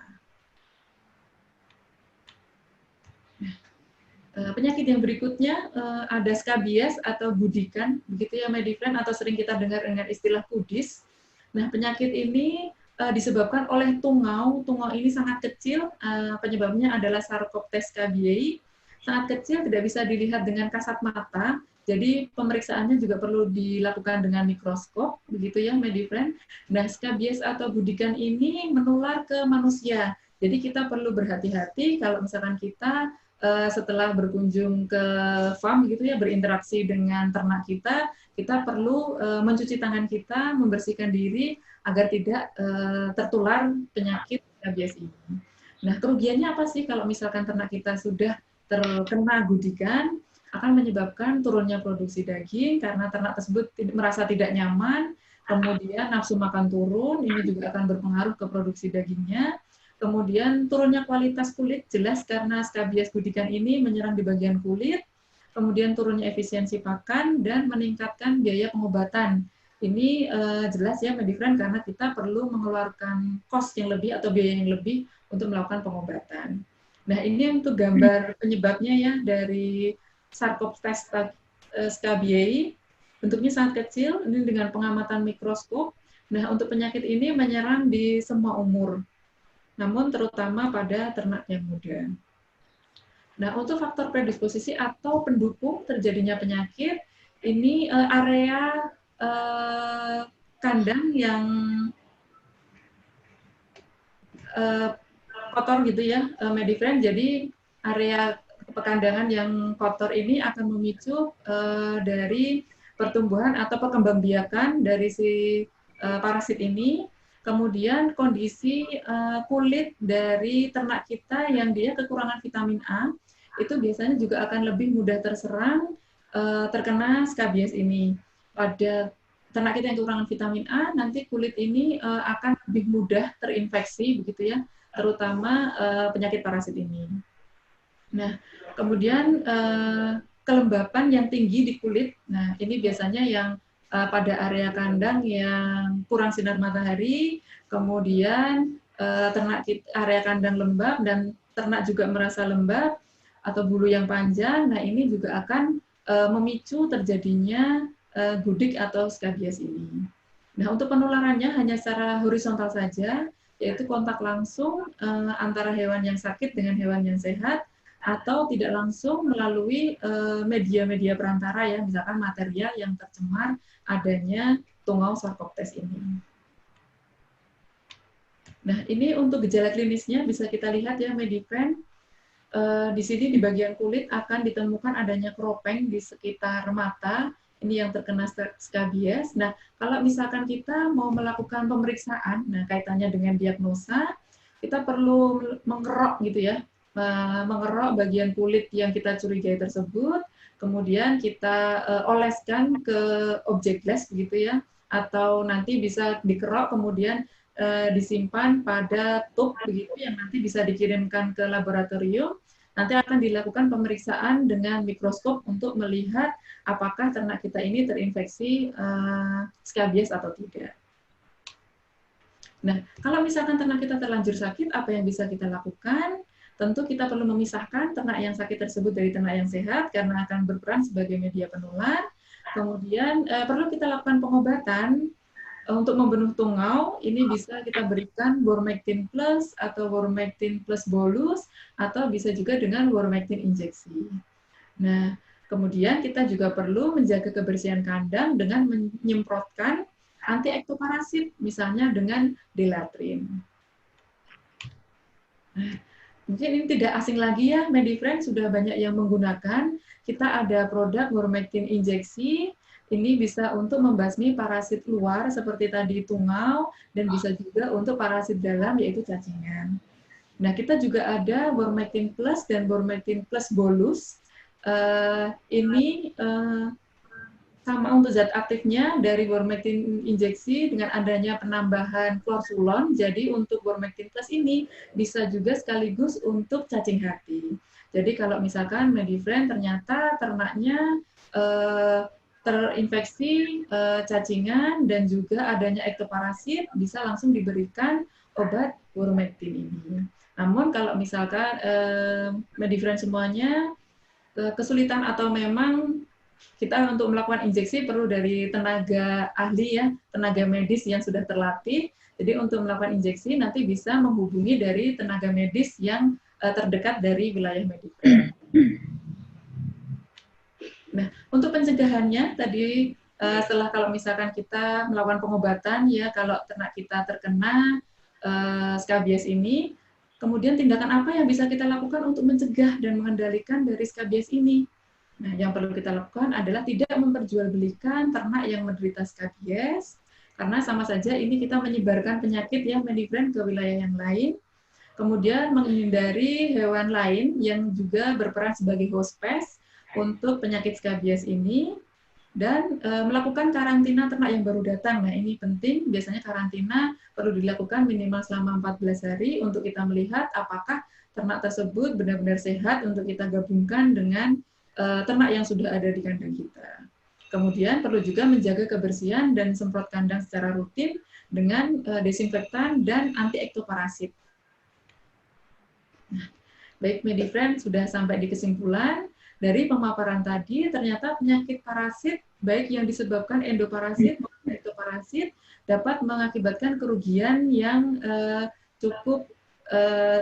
Penyakit yang berikutnya ada skabies atau gudikan, begitu ya Medifriend, atau sering kita dengar dengan istilah kudis. Nah, penyakit ini disebabkan oleh tungau. Tungau ini sangat kecil, penyebabnya adalah Sarcoptes scabiei. Sangat kecil, tidak bisa dilihat dengan kasat mata. Jadi pemeriksaannya juga perlu dilakukan dengan mikroskop, begitu ya Medifriend. Nah, skabies atau gudikan ini menular ke manusia. Jadi kita perlu berhati-hati kalau misalkan kita setelah berkunjung ke farm gitu ya, berinteraksi dengan ternak kita, kita perlu mencuci tangan kita, membersihkan diri agar tidak tertular penyakit rabies ini. Nah, kerugiannya apa sih kalau misalkan ternak kita sudah terkena gudikan? Akan menyebabkan turunnya produksi daging karena ternak tersebut merasa tidak nyaman, kemudian nafsu makan turun, ini juga akan berpengaruh ke produksi dagingnya. Kemudian turunnya kualitas kulit jelas karena skabies gudikan ini menyerang di bagian kulit, kemudian turunnya efisiensi pakan dan meningkatkan biaya pengobatan. Ini jelas ya Medifriend karena kita perlu mengeluarkan cost yang lebih atau biaya yang lebih untuk melakukan pengobatan. Nah, ini untuk gambar penyebabnya ya dari Sarcoptes scabiei. Bentuknya sangat kecil, ini dengan pengamatan mikroskop. Nah, untuk penyakit ini menyerang di semua umur, namun terutama pada ternak yang muda. Nah, untuk faktor predisposisi atau pendukung terjadinya penyakit, ini area kandang yang kotor gitu ya, Medifriend. Jadi area pekandangan yang kotor ini akan memicu dari pertumbuhan atau perkembangbiakan dari si parasit ini. Kemudian kondisi kulit dari ternak kita yang dia kekurangan vitamin A, itu biasanya juga akan lebih mudah terserang terkena skabies ini. Pada ternak kita yang kekurangan vitamin A, nanti kulit ini akan lebih mudah terinfeksi, begitu ya, terutama penyakit parasit ini. Nah, kemudian kelembapan yang tinggi di kulit, nah ini biasanya yang pada area kandang yang kurang sinar matahari, kemudian ternak area kandang lembab dan ternak juga merasa lembab atau bulu yang panjang, nah ini juga akan memicu terjadinya gudik atau skabies ini. Nah, untuk penularannya hanya secara horizontal saja, yaitu kontak langsung antara hewan yang sakit dengan hewan yang sehat, atau tidak langsung melalui media-media perantara ya, misalkan material yang tercemar adanya tungau Sarcoptes ini. Nah, ini untuk gejala klinisnya bisa kita lihat ya, Medifriend. Di sini di bagian kulit akan ditemukan adanya keropeng di sekitar mata, ini yang terkena skabies. Nah, kalau misalkan kita mau melakukan pemeriksaan, nah kaitannya dengan diagnosa, kita perlu mengerok gitu ya, mengerok bagian kulit yang kita curigai tersebut, kemudian kita oleskan ke objek les begitu ya, atau nanti bisa dikerok kemudian disimpan pada tub begitu yang nanti bisa dikirimkan ke laboratorium. Nanti akan dilakukan pemeriksaan dengan mikroskop untuk melihat apakah ternak kita ini terinfeksi skabies atau tidak. Nah, kalau misalkan ternak kita terlanjur sakit, apa yang bisa kita lakukan? Tentu kita perlu memisahkan ternak yang sakit tersebut dari ternak yang sehat karena akan berperan sebagai media penular. Kemudian perlu kita lakukan pengobatan untuk membunuh tungau. Ini bisa kita berikan Wormectin plus atau Wormectin plus bolus, atau bisa juga dengan Wormectin injeksi. Nah, kemudian kita juga perlu menjaga kebersihan kandang dengan menyemprotkan anti-ektoparasit, misalnya dengan Delatrin. Nah, mungkin ini tidak asing lagi ya, Medifriend sudah banyak yang menggunakan. Kita ada produk Wormectin injeksi, ini bisa untuk membasmi parasit luar seperti tadi tungau, dan bisa juga untuk parasit dalam yaitu cacingan. Nah, kita juga ada Wormectin plus dan Wormectin plus bolus. Ini sama untuk zat aktifnya dari Wormectin injeksi dengan adanya penambahan klorsulon, jadi untuk Wormectin Plus ini bisa juga sekaligus untuk cacing hati. Jadi kalau misalkan Medifriend ternyata ternaknya terinfeksi cacingan dan juga adanya ektoparasit, bisa langsung diberikan obat Wormectin ini. Namun kalau misalkan Medifriend semuanya kesulitan atau memang kita untuk melakukan injeksi perlu dari tenaga ahli ya, tenaga medis yang sudah terlatih. Jadi untuk melakukan injeksi nanti bisa menghubungi dari tenaga medis yang terdekat dari wilayah Medifriend. Nah, untuk pencegahannya tadi setelah kalau misalkan kita melakukan pengobatan ya, kalau ternak kita terkena skabies ini, kemudian tindakan apa yang bisa kita lakukan untuk mencegah dan mengendalikan dari skabies ini? Nah, yang perlu kita lakukan adalah tidak memperjualbelikan ternak yang menderita skabies, karena sama saja ini kita menyebarkan penyakit yang Medifriend ke wilayah yang lain. Kemudian menghindari hewan lain yang juga berperan sebagai host pest untuk penyakit skabies ini, dan melakukan karantina ternak yang baru datang. Nah, ini penting, biasanya karantina perlu dilakukan minimal selama 14 hari untuk kita melihat apakah ternak tersebut benar-benar sehat untuk kita gabungkan dengan ternak yang sudah ada di kandang kita. Kemudian perlu juga menjaga kebersihan dan semprot kandang secara rutin dengan desinfektan dan anti ektoparasit. Nah, baik Medifriend sudah sampai di kesimpulan dari pemaparan tadi, ternyata penyakit parasit baik yang disebabkan endoparasit maupun ektoparasit dapat mengakibatkan kerugian yang cukup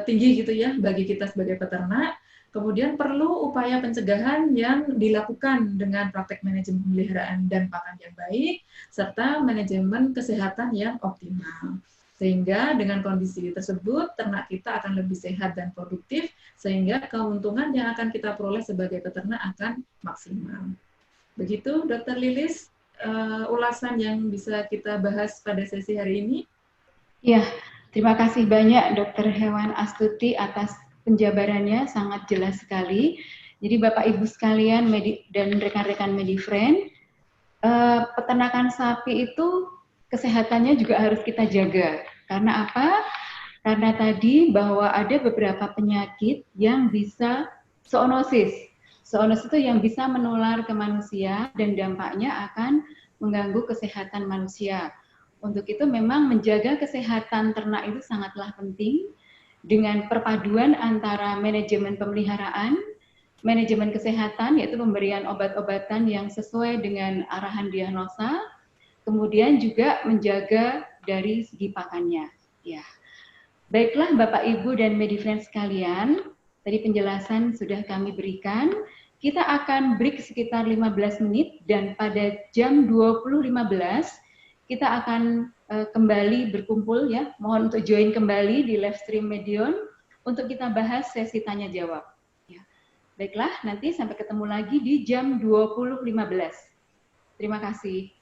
tinggi gitu ya bagi kita sebagai peternak. Kemudian perlu upaya pencegahan yang dilakukan dengan praktek manajemen pemeliharaan dan pakan yang baik, serta manajemen kesehatan yang optimal. Sehingga dengan kondisi tersebut, ternak kita akan lebih sehat dan produktif, sehingga keuntungan yang akan kita peroleh sebagai peternak akan maksimal. Begitu, Dr. Lilis, ulasan yang bisa kita bahas pada sesi hari ini. Ya, terima kasih banyak Dr. Hewan Astuti atas penjabarannya, sangat jelas sekali. Jadi Bapak Ibu sekalian dan rekan-rekan Medifriend, peternakan sapi itu kesehatannya juga harus kita jaga. Karena apa? Karena tadi bahwa ada beberapa penyakit yang bisa zoonosis. Zoonosis itu yang bisa menular ke manusia dan dampaknya akan mengganggu kesehatan manusia. Untuk itu memang menjaga kesehatan ternak itu sangatlah penting, dengan perpaduan antara manajemen pemeliharaan, manajemen kesehatan, yaitu pemberian obat-obatan yang sesuai dengan arahan diagnosa, kemudian juga menjaga dari segi pakannya. Ya, baiklah Bapak Ibu dan Medifriend sekalian, tadi penjelasan sudah kami berikan. Kita akan break sekitar 15 menit dan pada jam 20.15 kita akan kembali berkumpul ya. Mohon untuk join kembali di live stream Medion untuk kita bahas sesi tanya jawab. Ya. Baiklah, nanti sampai ketemu lagi di jam 20.15. Terima kasih.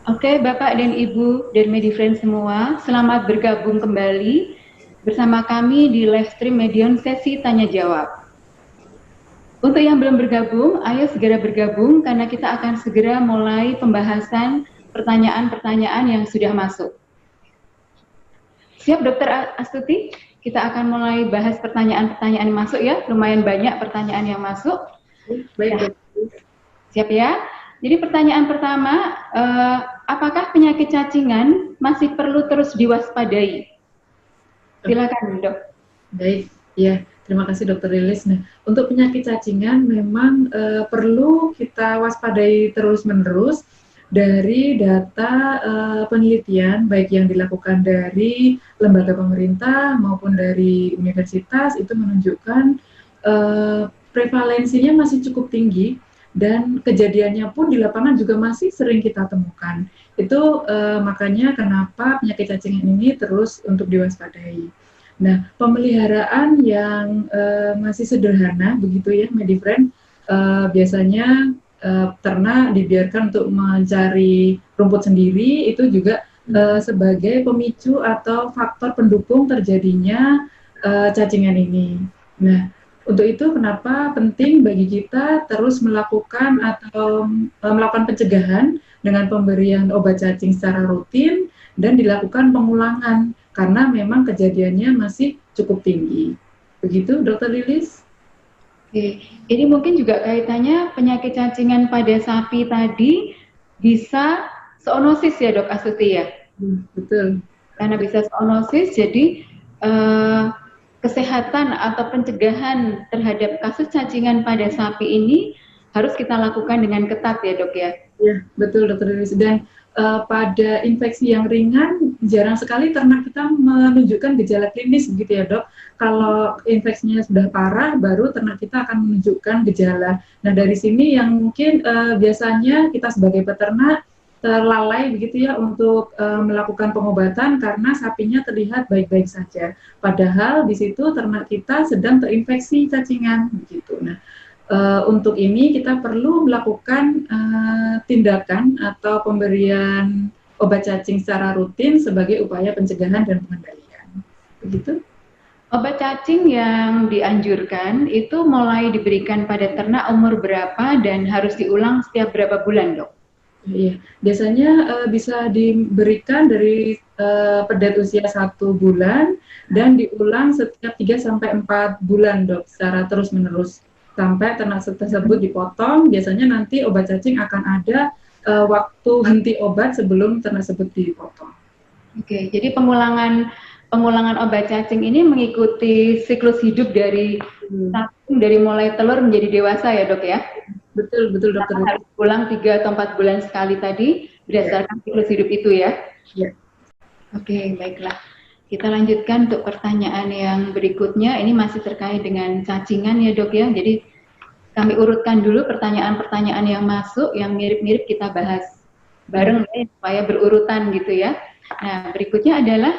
Oke, Bapak dan Ibu dan Medifriend semua, selamat bergabung kembali bersama kami di live stream Medion sesi tanya jawab. Untuk yang belum bergabung, ayo segera bergabung karena kita akan segera mulai pembahasan pertanyaan-pertanyaan yang sudah masuk. Siap, Dr. Astuti? Kita akan mulai bahas pertanyaan-pertanyaan masuk ya, lumayan banyak pertanyaan yang masuk. Baik, siap ya? Jadi pertanyaan pertama, apakah penyakit cacingan masih perlu terus diwaspadai? Silakan, Dok. Baik, ya. Terima kasih Dr. Lilis. Nah, untuk penyakit cacingan memang perlu kita waspadai terus-menerus dari data penelitian, baik yang dilakukan dari lembaga pemerintah maupun dari universitas, itu menunjukkan prevalensinya masih cukup tinggi, dan kejadiannya pun di lapangan juga masih sering kita temukan. Itu makanya kenapa penyakit cacingan ini terus untuk diwaspadai. Nah, pemeliharaan yang masih sederhana begitu ya, Medifriend, biasanya ternak dibiarkan untuk mencari rumput sendiri, itu juga sebagai pemicu atau faktor pendukung terjadinya cacingan ini. Nah, untuk itu kenapa penting bagi kita terus melakukan atau melakukan pencegahan dengan pemberian obat cacing secara rutin dan dilakukan pengulangan karena memang kejadiannya masih cukup tinggi. Begitu, Dr. Lilis? Oke, ini mungkin juga kaitannya penyakit cacingan pada sapi tadi bisa zoonosis ya Dok Astuti ya? Betul. Karena bisa zoonosis, jadi kesehatan atau pencegahan terhadap kasus cacingan pada sapi ini harus kita lakukan dengan ketat ya Dok ya? Ya, betul Dr. Lilis. Dan pada infeksi yang ringan, jarang sekali ternak kita menunjukkan gejala klinis begitu ya Dok. Kalau infeksinya sudah parah, baru ternak kita akan menunjukkan gejala. Nah dari sini yang mungkin biasanya kita sebagai peternak terlalai begitu ya untuk melakukan pengobatan karena sapinya terlihat baik-baik saja. Padahal di situ ternak kita sedang terinfeksi cacingan begitu. Nah, untuk ini kita perlu melakukan tindakan atau pemberian obat cacing secara rutin sebagai upaya pencegahan dan pengendalian. Begitu? Obat cacing yang dianjurkan itu mulai diberikan pada ternak umur berapa dan harus diulang setiap berapa bulan, Dok? Iya, biasanya bisa diberikan dari pedet usia 1 bulan dan diulang setiap 3-4 bulan, Dok, secara terus-menerus. Sampai ternak tersebut dipotong, biasanya nanti obat cacing akan ada waktu henti obat sebelum ternak tersebut dipotong. Oke, jadi pengulangan obat cacing ini mengikuti siklus hidup dari cacing dari mulai telur menjadi dewasa ya Dok ya? Betul Dokter. Harus pulang 3 atau 4 bulan sekali tadi berdasarkan siklus hidup itu ya? Ya. Oke, baiklah. Kita lanjutkan untuk pertanyaan yang berikutnya. Ini masih terkait dengan cacingan ya Dok ya. Jadi kami urutkan dulu pertanyaan-pertanyaan yang masuk, yang mirip-mirip kita bahas bareng ya, supaya berurutan gitu ya. Nah, berikutnya adalah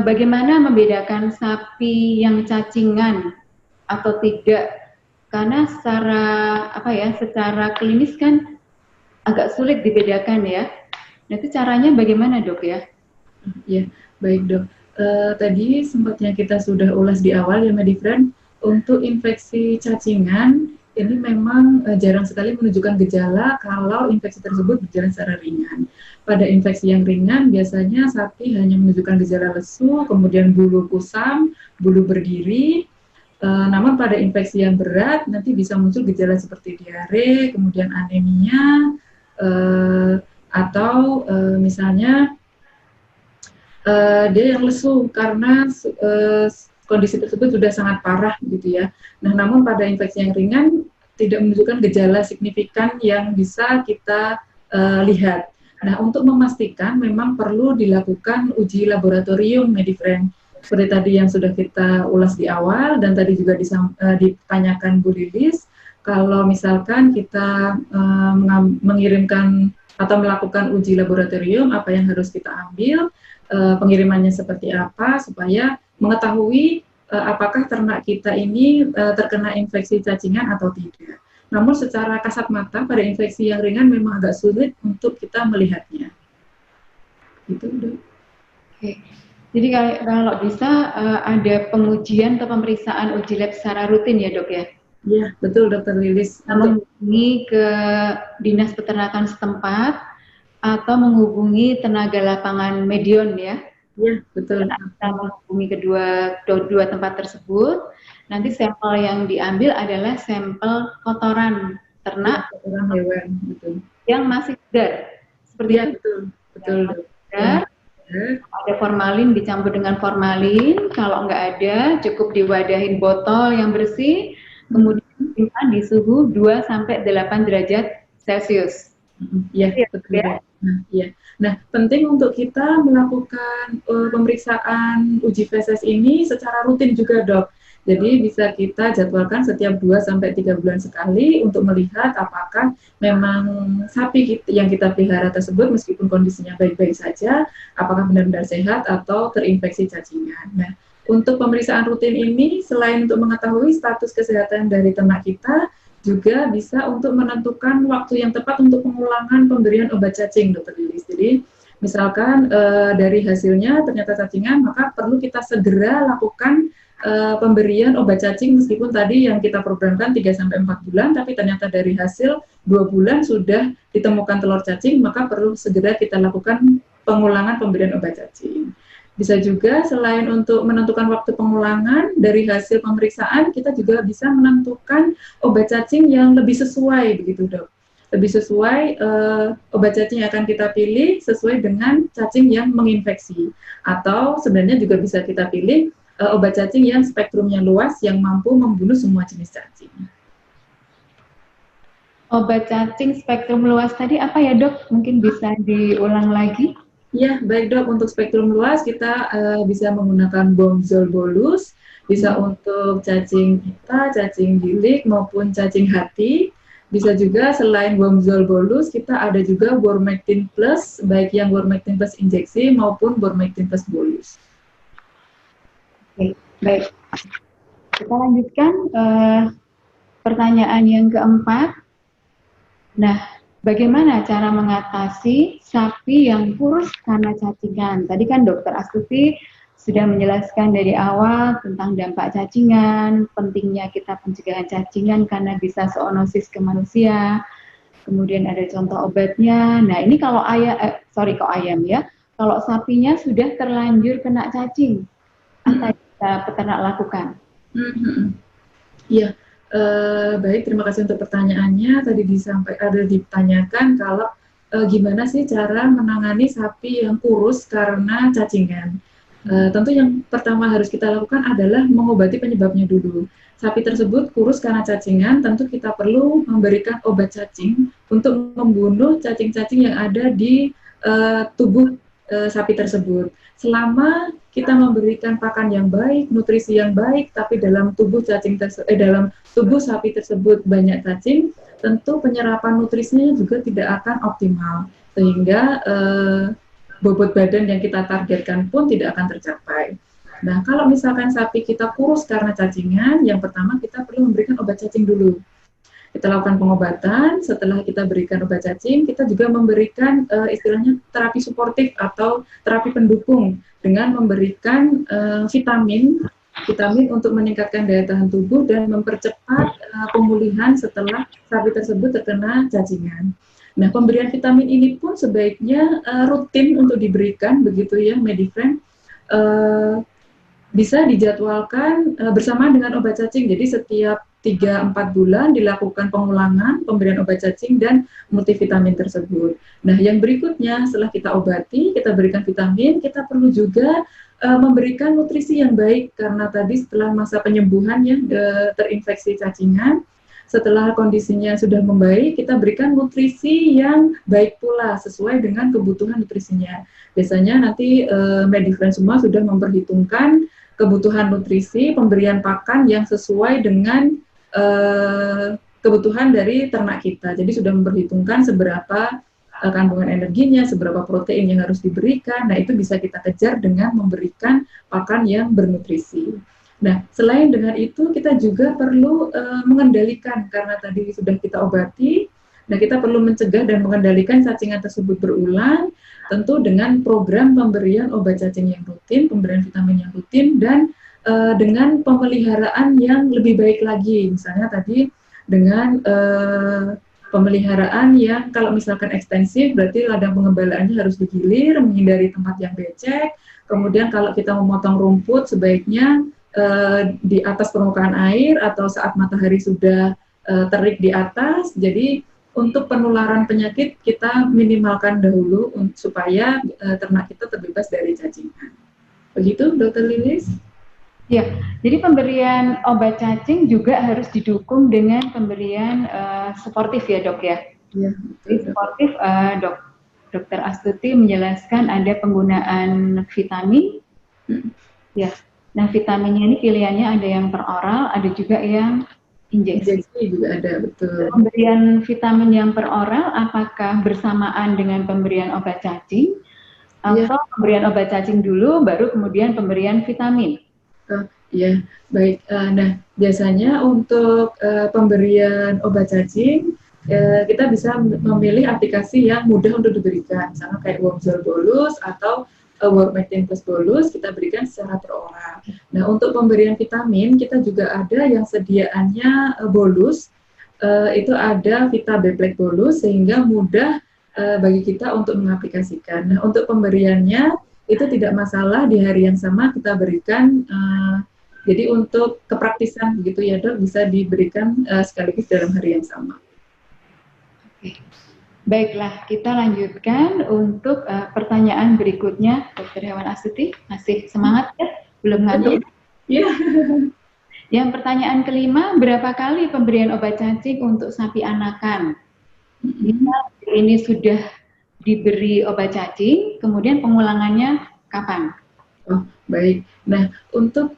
bagaimana membedakan sapi yang cacingan atau tidak, karena secara klinis kan agak sulit dibedakan ya. Nah, itu caranya bagaimana Dok ya? Ya, baik Dok. Tadi sempatnya kita sudah ulas di awal ya Medifriend, untuk infeksi cacingan ini memang jarang sekali menunjukkan gejala kalau infeksi tersebut berjalan secara ringan. Pada infeksi yang ringan biasanya sapi hanya menunjukkan gejala lesu, kemudian bulu kusam, bulu berdiri. Namun pada infeksi yang berat nanti bisa muncul gejala seperti diare, kemudian anemia, atau misalnya dia yang lesu karena kondisi tersebut sudah sangat parah gitu ya. Nah, namun pada infeksi yang ringan tidak menunjukkan gejala signifikan yang bisa kita lihat. Nah, untuk memastikan memang perlu dilakukan uji laboratorium Medifriend. Seperti tadi yang sudah kita ulas di awal dan tadi juga ditanyakan Bu Lilis, kalau misalkan kita mengirimkan atau melakukan uji laboratorium, apa yang harus kita ambil, pengirimannya seperti apa, supaya mengetahui apakah ternak kita ini terkena infeksi cacingan atau tidak. Namun secara kasat mata pada infeksi yang ringan memang agak sulit untuk kita melihatnya. Gitu, Dok. Oke. Jadi kalau bisa ada pengujian atau pemeriksaan uji lab secara rutin ya Dok ya? Iya, betul Dr. Lilis. Menghubungi ke Dinas Peternakan setempat atau menghubungi tenaga lapangan Medion ya? Iya, betul. Kita menghubungi kedua tempat tersebut, nanti sampel yang diambil adalah sampel kotoran ternak, kotoran hewan, betul. Yang masih segar, seperti ya, itu. Betul. Segar, ada formalin dicampur dengan formalin, kalau nggak ada cukup diwadahin botol yang bersih, kemudian simpan di suhu 2-8 derajat Celcius. Iya, betul ya. Nah, penting untuk kita melakukan pemeriksaan uji feses ini secara rutin juga, Dok. Jadi bisa kita jadwalkan setiap 2-3 bulan sekali untuk melihat apakah memang sapi yang kita pelihara tersebut meskipun kondisinya baik-baik saja, apakah benar-benar sehat atau terinfeksi cacingan. Nah, untuk pemeriksaan rutin ini selain untuk mengetahui status kesehatan dari ternak kita, juga bisa untuk menentukan waktu yang tepat untuk pengulangan pemberian obat cacing, Dokter Lilis. Jadi, misalkan dari hasilnya ternyata cacingan, maka perlu kita segera lakukan pemberian obat cacing meskipun tadi yang kita programkan 3-4 bulan, tapi ternyata dari hasil 2 bulan sudah ditemukan telur cacing, maka perlu segera kita lakukan pengulangan pemberian obat cacing. Bisa juga selain untuk menentukan waktu pengulangan, dari hasil pemeriksaan kita juga bisa menentukan obat cacing yang lebih sesuai, begitu Dok. Lebih sesuai obat cacing yang akan kita pilih sesuai dengan cacing yang menginfeksi. Atau sebenarnya juga bisa kita pilih obat cacing yang spektrumnya luas yang mampu membunuh semua jenis cacing. Obat cacing spektrum luas tadi apa ya Dok? Mungkin bisa diulang lagi? Ya, baik Dok. Untuk spektrum luas kita bisa menggunakan Bomzol bolus, bisa untuk cacing pita, cacing gilik maupun cacing hati. Bisa juga selain Bomzol bolus kita ada juga Bormectin plus, baik yang Bormectin plus injeksi maupun Bormectin plus bolus. Oke, baik. Kita lanjutkan pertanyaan yang keempat. Nah, bagaimana cara mengatasi sapi yang kurus karena cacingan? Tadi kan Dokter Astuti sudah menjelaskan dari awal tentang dampak cacingan, pentingnya kita pencegahan cacingan karena bisa zoonosis ke manusia. Kemudian ada contoh obatnya. Nah, ini kalau ayam ya. Kalau sapinya sudah terlanjur kena cacing, apa yang bisa peternak lakukan? Iya. Baik, terima kasih untuk pertanyaannya. Tadi ada ditanyakan kalau gimana sih cara menangani sapi yang kurus karena cacingan. Tentu yang pertama harus kita lakukan adalah mengobati penyebabnya dulu. Sapi tersebut kurus karena cacingan, tentu kita perlu memberikan obat cacing untuk membunuh cacing-cacing yang ada di tubuh sapi tersebut. Selama kita memberikan pakan yang baik, nutrisi yang baik, tapi dalam tubuh dalam tubuh sapi tersebut banyak cacing, tentu penyerapan nutrisinya juga tidak akan optimal, sehingga bobot badan yang kita targetkan pun tidak akan tercapai. Nah, kalau misalkan sapi kita kurus karena cacingan, yang pertama kita perlu memberikan obat cacing dulu. Kita lakukan pengobatan, setelah kita berikan obat cacing, kita juga memberikan istilahnya terapi suportif atau terapi pendukung dengan memberikan vitamin untuk meningkatkan daya tahan tubuh dan mempercepat pemulihan setelah sapi tersebut terkena cacingan. Nah, pemberian vitamin ini pun sebaiknya rutin untuk diberikan, begitu ya, Medifriend. Bisa dijadwalkan bersama dengan obat cacing. Jadi setiap 3-4 bulan dilakukan pengulangan pemberian obat cacing dan multivitamin tersebut. Nah, yang berikutnya setelah kita obati, kita berikan vitamin, kita perlu juga memberikan nutrisi yang baik karena tadi setelah masa penyembuhan yang terinfeksi cacingan, setelah kondisinya sudah membaik, kita berikan nutrisi yang baik pula sesuai dengan kebutuhan nutrisinya. Biasanya nanti Medifriend semua sudah memperhitungkan kebutuhan nutrisi, pemberian pakan yang sesuai dengan kebutuhan dari ternak kita. Jadi sudah memperhitungkan seberapa kandungan energinya, seberapa protein yang harus diberikan. Nah, itu bisa kita kejar dengan memberikan pakan yang bernutrisi. Nah, selain dengan itu, kita juga perlu mengendalikan, karena tadi sudah kita obati, nah kita perlu mencegah dan mengendalikan cacingan tersebut berulang, tentu dengan program pemberian obat cacing yang rutin, pemberian vitamin yang rutin, dan dengan pemeliharaan yang lebih baik lagi. Misalnya tadi dengan pemeliharaan yang kalau misalkan ekstensif, berarti ladang pengembalaannya harus digilir, menghindari tempat yang becek. Kemudian kalau kita memotong rumput, sebaiknya di atas permukaan air atau saat matahari sudah terik di atas. Jadi untuk penularan penyakit kita minimalkan dahulu supaya ternak kita terbebas dari cacingan. Begitu, Dr. Lilis? Ya, jadi pemberian obat cacing juga harus didukung dengan pemberian suportif ya dok ya. Ya, jadi suportif Dr. Astuti menjelaskan ada penggunaan vitamin. Ya, nah vitaminnya ini pilihannya ada yang per oral, ada juga yang injeksi. Injeksi juga ada, betul. Pemberian vitamin yang per oral apakah bersamaan dengan pemberian obat cacing atau pemberian obat cacing dulu baru kemudian pemberian vitamin? Ya, baik. Nah, biasanya untuk pemberian obat cacing, kita bisa memilih aplikasi yang mudah untuk diberikan, misalnya kayak Wormzole bolus atau Wormectin plus bolus, kita berikan secara per orang. Nah, untuk pemberian vitamin, kita juga ada yang sediaannya bolus, itu ada Vita B-Black bolus, sehingga mudah bagi kita untuk mengaplikasikan. Nah, untuk pemberiannya, itu tidak masalah di hari yang sama kita berikan. Jadi untuk kepraktisan begitu ya dok, bisa diberikan sekaligus dalam hari yang sama. Oke. Baiklah, kita lanjutkan untuk pertanyaan berikutnya, Dr. Hewan Astuti. Masih semangat ya? Belum ngantuk? Iya. Yang pertanyaan kelima, berapa kali pemberian obat cacing untuk sapi anakan? Jika ini sudah diberi obat cacing, kemudian pengulangannya kapan? Oh, baik. Nah, untuk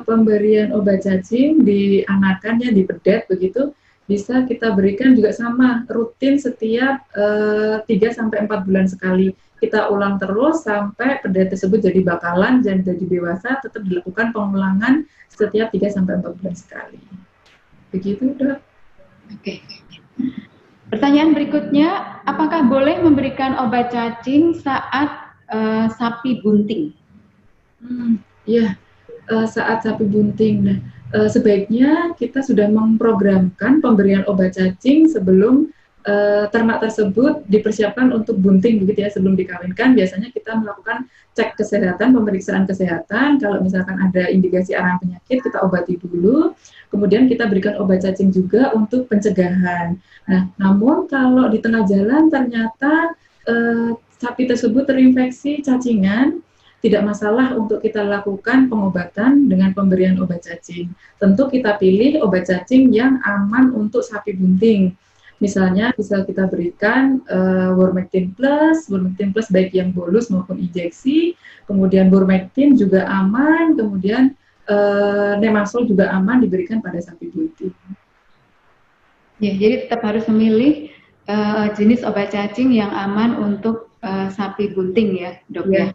pemberian obat cacing di anakan ya, di pedet begitu, bisa kita berikan juga sama, rutin setiap 3-4 bulan sekali. Kita ulang terus sampai pedet tersebut jadi bakalan dan jadi dewasa, tetap dilakukan pengulangan setiap 3-4 bulan sekali. Begitu, dok. Oke. Pertanyaan berikutnya, apakah boleh memberikan obat cacing saat sapi bunting? Ya, saat sapi bunting. Nah, sebaiknya kita sudah memprogramkan pemberian obat cacing sebelum ternak tersebut dipersiapkan untuk bunting, begitu ya. Sebelum dikawinkan, biasanya kita melakukan cek kesehatan, pemeriksaan kesehatan. Kalau misalkan ada indikasi arahan penyakit, kita obati dulu. Kemudian kita berikan obat cacing juga untuk pencegahan. Nah, namun kalau di tengah jalan ternyata sapi tersebut terinfeksi cacingan, tidak masalah untuk kita lakukan pengobatan dengan pemberian obat cacing. Tentu kita pilih obat cacing yang aman untuk sapi bunting. Misalnya bisa kita berikan Wormectin plus baik yang bolus maupun injeksi, kemudian Wormectin juga aman, kemudian Nemasol juga aman diberikan pada sapi bunting. Ya, jadi tetap harus memilih jenis obat cacing yang aman untuk sapi bunting ya, dok ya.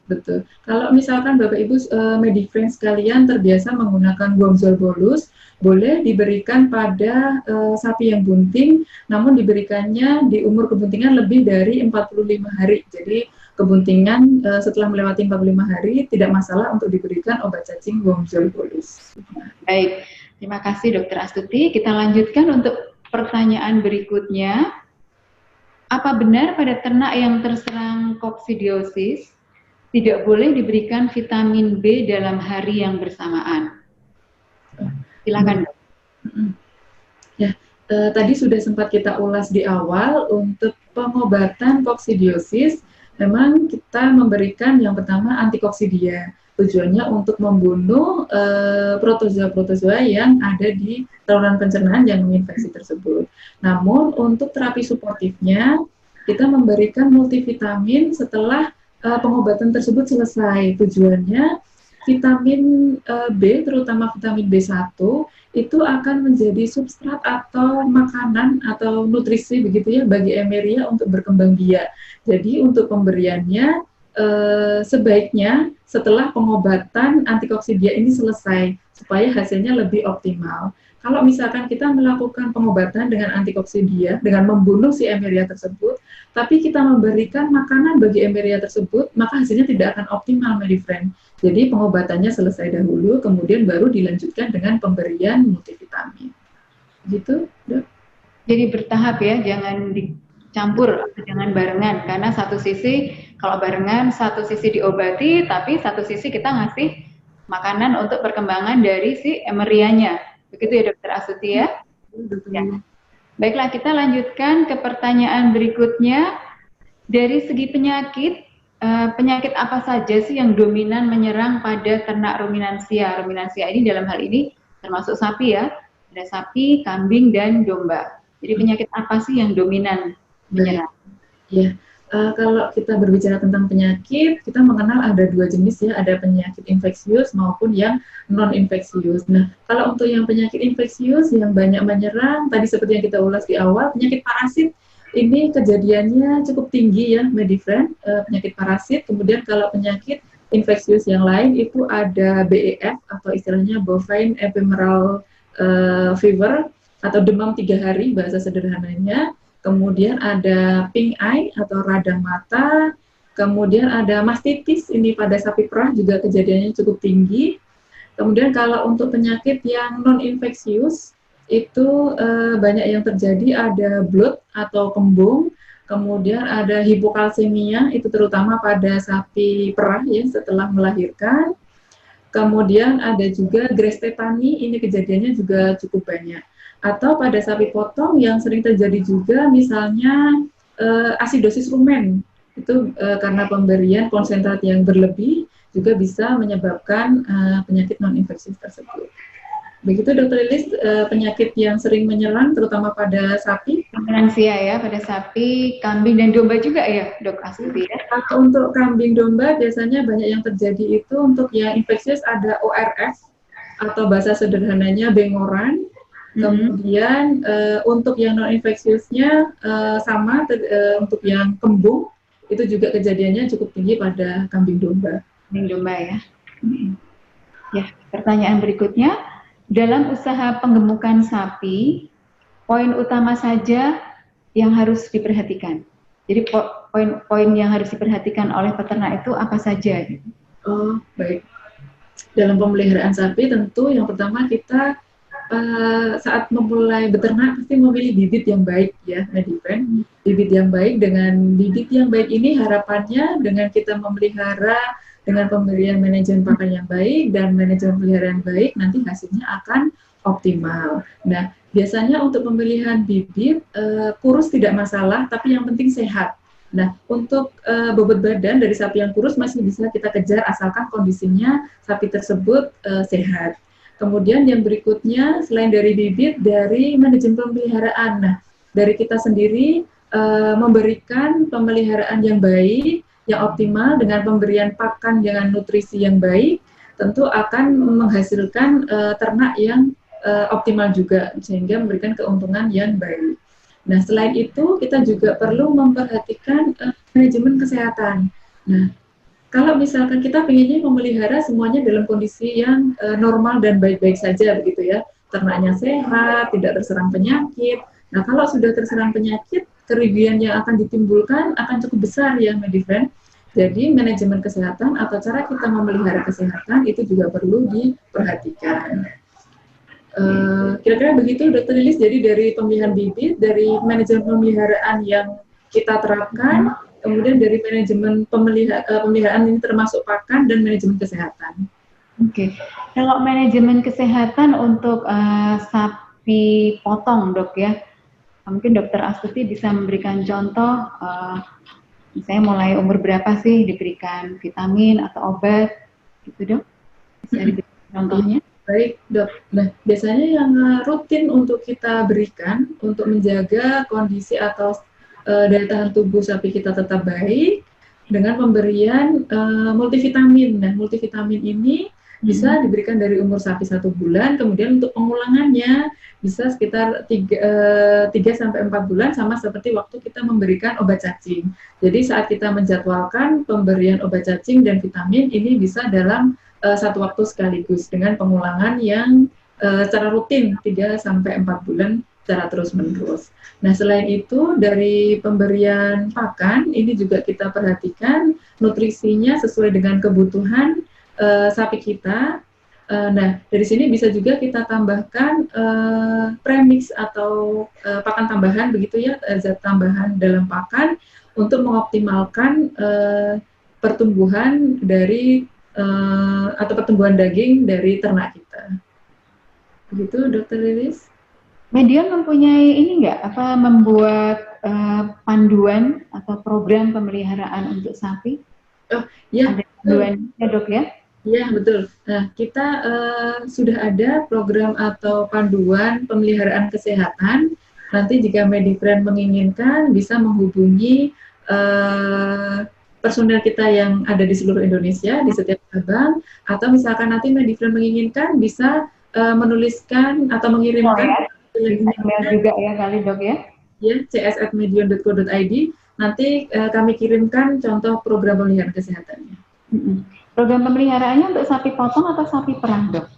Betul. Kalau misalkan Bapak Ibu Medifriend sekalian terbiasa menggunakan Wormzole bolus, boleh diberikan pada sapi yang bunting, namun diberikannya di umur kebuntingan lebih dari 45 hari. Jadi kebuntingan setelah melewati 45 hari tidak masalah untuk diberikan obat cacing Wormzole bolus. Baik, terima kasih Dr. Astuti. Kita lanjutkan untuk pertanyaan berikutnya. Apa benar pada ternak yang terserang koksidiosis tidak boleh diberikan vitamin B dalam hari yang bersamaan? Silakan. Ya, tadi sudah sempat kita ulas di awal. Untuk pengobatan koksidiosis, memang kita memberikan yang pertama antikoksidia. Tujuannya untuk membunuh protozoa-protozoa yang ada di saluran pencernaan yang menginfeksi tersebut. Namun untuk terapi suportifnya, kita memberikan multivitamin setelah pengobatan tersebut selesai. Tujuannya vitamin B, terutama vitamin B1, itu akan menjadi substrat atau makanan atau nutrisi begitu ya bagi Emeria untuk berkembang biak. Jadi untuk pemberiannya sebaiknya setelah pengobatan antikoksidia ini selesai supaya hasilnya lebih optimal. Kalau misalkan kita melakukan pengobatan dengan antikoksidia dengan membunuh si Emeria tersebut, tapi kita memberikan makanan bagi Emeria tersebut, maka hasilnya tidak akan optimal, Medifriend. Jadi pengobatannya selesai dahulu, kemudian baru dilanjutkan dengan pemberian multivitamin. Gitu, Dok? Jadi bertahap ya, jangan dicampur, jangan barengan. Karena satu sisi, kalau barengan, satu sisi diobati, tapi satu sisi kita ngasih makanan untuk perkembangan dari si Emerianya. Begitu ya, Dr. Astuti ya? Ya. Baiklah, kita lanjutkan ke pertanyaan berikutnya. Dari segi penyakit, penyakit apa saja sih yang dominan menyerang pada ternak ruminansia? Ruminansia ini dalam hal ini termasuk sapi ya, ada sapi, kambing, dan domba. Jadi penyakit apa sih yang dominan menyerang? Ya, kalau kita berbicara tentang penyakit, kita mengenal ada dua jenis ya, ada penyakit infeksius maupun yang non-infeksius. Nah, kalau untuk yang penyakit infeksius yang banyak menyerang, tadi seperti yang kita ulas di awal, penyakit parasit ini kejadiannya cukup tinggi ya, Medifriend, penyakit parasit. Kemudian kalau penyakit infeksius yang lain itu ada BEF atau istilahnya bovine ephemeral fever atau demam 3 hari bahasa sederhananya. Kemudian ada pink eye atau radang mata. Kemudian ada mastitis, ini pada sapi perah juga kejadiannya cukup tinggi. Kemudian kalau untuk penyakit yang non-infeksius itu banyak yang terjadi, ada bloat atau kembung. Kemudian ada hipokalsemia, itu terutama pada sapi perah ya setelah melahirkan. Kemudian ada juga grass tetani, ini kejadiannya juga cukup banyak. Atau pada sapi potong yang sering terjadi juga misalnya asidosis rumen, itu karena pemberian konsentrat yang berlebih juga bisa menyebabkan penyakit non-infeksius tersebut. Begitu Dr. Lilis, penyakit yang sering menyerang terutama pada sapi. Lansia ya, pada sapi, kambing dan domba juga ya, Dok Astuti ya. Untuk kambing domba biasanya banyak yang terjadi itu untuk yang infeksius ada ORF atau bahasa sederhananya bengoran. Kemudian untuk yang non infeksiusnya sama untuk yang kembung itu juga kejadiannya cukup tinggi pada kambing domba. Kambing domba ya. Ya, pertanyaan berikutnya. Dalam usaha penggemukan sapi, poin utama saja yang harus diperhatikan. Jadi poin-poin yang harus diperhatikan oleh peternak itu apa saja? Oh, baik. Dalam pemeliharaan sapi tentu yang pertama kita saat memulai beternak pasti memilih bibit yang baik ya, Medipen. Bibit yang baik, dengan bibit yang baik ini harapannya dengan kita memelihara dengan pemberian manajemen pakan yang baik dan manajemen pemeliharaan baik, nanti hasilnya akan optimal. Nah, biasanya untuk pemilihan bibit, kurus tidak masalah, tapi yang penting sehat. Nah, untuk bobot badan dari sapi yang kurus masih bisa kita kejar asalkan kondisinya sapi tersebut sehat. Kemudian yang berikutnya, selain dari bibit, dari manajemen pemeliharaan. Nah, dari kita sendiri memberikan pemeliharaan yang baik, yang optimal dengan pemberian pakan dengan nutrisi yang baik, tentu akan menghasilkan ternak yang optimal juga, sehingga memberikan keuntungan yang baik. Nah, selain itu kita juga perlu memperhatikan manajemen kesehatan. Nah, kalau misalkan kita pengennya memelihara semuanya dalam kondisi yang normal dan baik-baik saja begitu ya, ternaknya sehat, tidak terserang penyakit. Nah, kalau sudah terserang penyakit, kerugian yang akan ditimbulkan akan cukup besar ya, Medipen. Jadi manajemen kesehatan atau cara kita memelihara kesehatan itu juga perlu diperhatikan. Kira-kira begitu Dr. Lilis, jadi dari pemilihan bibit, dari manajemen pemeliharaan yang kita terapkan, kemudian dari manajemen pemeliharaan ini termasuk pakan dan manajemen kesehatan. Oke, kalau manajemen kesehatan untuk sapi potong dok ya, mungkin Dokter Astuti bisa memberikan contoh, misalnya mulai umur berapa sih diberikan vitamin atau obat, gitu dok? Bisa diberikan contohnya? Baik dok, nah biasanya yang rutin untuk kita berikan untuk menjaga kondisi atau daya tahan tubuh sapi kita tetap baik dengan pemberian multivitamin. Nah multivitamin ini bisa diberikan dari umur sapi 1 bulan, kemudian untuk pengulangannya bisa sekitar 3-4 bulan, sama seperti waktu kita memberikan obat cacing. Jadi saat kita menjadwalkan pemberian obat cacing dan vitamin ini bisa dalam satu waktu sekaligus dengan pengulangan yang secara rutin 3-4 bulan secara terus-menerus. Nah selain itu dari pemberian pakan ini juga kita perhatikan nutrisinya sesuai dengan kebutuhan sapi kita. Nah, dari sini bisa juga kita tambahkan premix atau pakan tambahan begitu ya, zat tambahan dalam pakan untuk mengoptimalkan pertumbuhan dari atau pertumbuhan daging dari ternak kita. Begitu, Dr. Lilis. Medion mempunyai ini nggak, apa membuat panduan atau program pemeliharaan untuk sapi? Oh, ya. Ada panduan ya dok ya? Iya, betul. Nah, kita sudah ada program atau panduan pemeliharaan kesehatan. Nanti jika Medifriend menginginkan, bisa menghubungi personel kita yang ada di seluruh Indonesia, di setiap cabang, atau misalkan nanti Medifriend menginginkan, bisa menuliskan atau mengirimkan email juga ya kali dok ya? Ya, cs@medion.co.id. Nanti kami kirimkan contoh program pemeliharaan kesehatannya. Program pemeliharaannya untuk sapi potong atau sapi perah, Dok?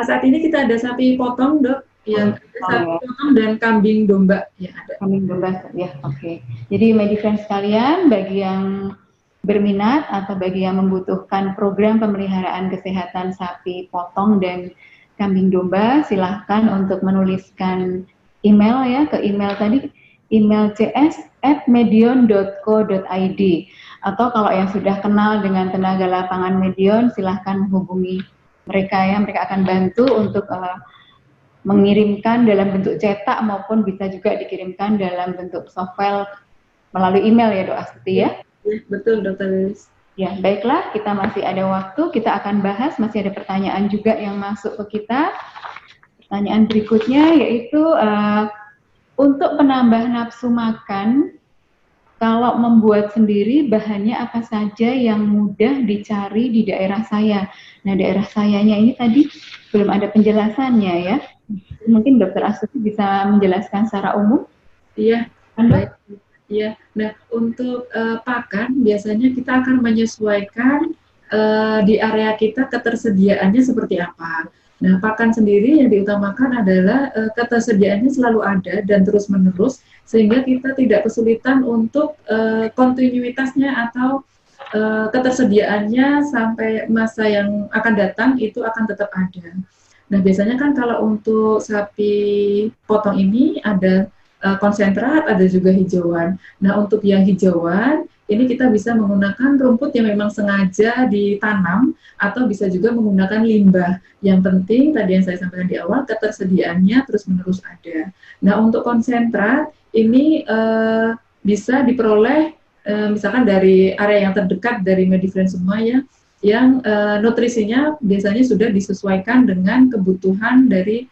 Saat ini kita ada sapi potong, Dok. Ya, sapi potong dan kambing domba ya ada. Kambing domba ya, oke. Jadi Medifriends sekalian, bagi yang berminat atau bagi yang membutuhkan program pemeliharaan kesehatan sapi potong dan kambing domba, silahkan untuk menuliskan email ya ke email tadi, email cs@medion.co.id, atau kalau yang sudah kenal dengan tenaga lapangan Medion, silahkan hubungi mereka ya, mereka akan bantu untuk mengirimkan dalam bentuk cetak maupun bisa juga dikirimkan dalam bentuk softfile melalui email ya Dok Astuti ya? Betul Dokter Lilis. Ya, baiklah, kita masih ada waktu, kita akan bahas, masih ada pertanyaan juga yang masuk ke kita. Pertanyaan berikutnya yaitu untuk penambah nafsu makan, kalau membuat sendiri bahannya apa saja yang mudah dicari di daerah saya. Nah, daerah sayanya ini tadi belum ada penjelasannya ya. Mungkin Dokter Astuti bisa menjelaskan secara umum. Iya, baik. Iya. Nah, untuk pakan biasanya kita akan menyesuaikan di area kita ketersediaannya seperti apa. Nah, pakan sendiri yang diutamakan adalah ketersediaannya selalu ada dan terus-menerus, sehingga kita tidak kesulitan untuk kontinuitasnya atau ketersediaannya sampai masa yang akan datang itu akan tetap ada. Nah, biasanya kan kalau untuk sapi potong ini ada konsentrat, ada juga hijauan. Nah, untuk yang hijauan, ini kita bisa menggunakan rumput yang memang sengaja ditanam, atau bisa juga menggunakan limbah. Yang penting, tadi yang saya sampaikan di awal, ketersediaannya terus-menerus ada. Nah, untuk konsentrat, ini bisa diperoleh misalkan dari area yang terdekat dari Medifriends semua ya, yang nutrisinya biasanya sudah disesuaikan dengan kebutuhan dari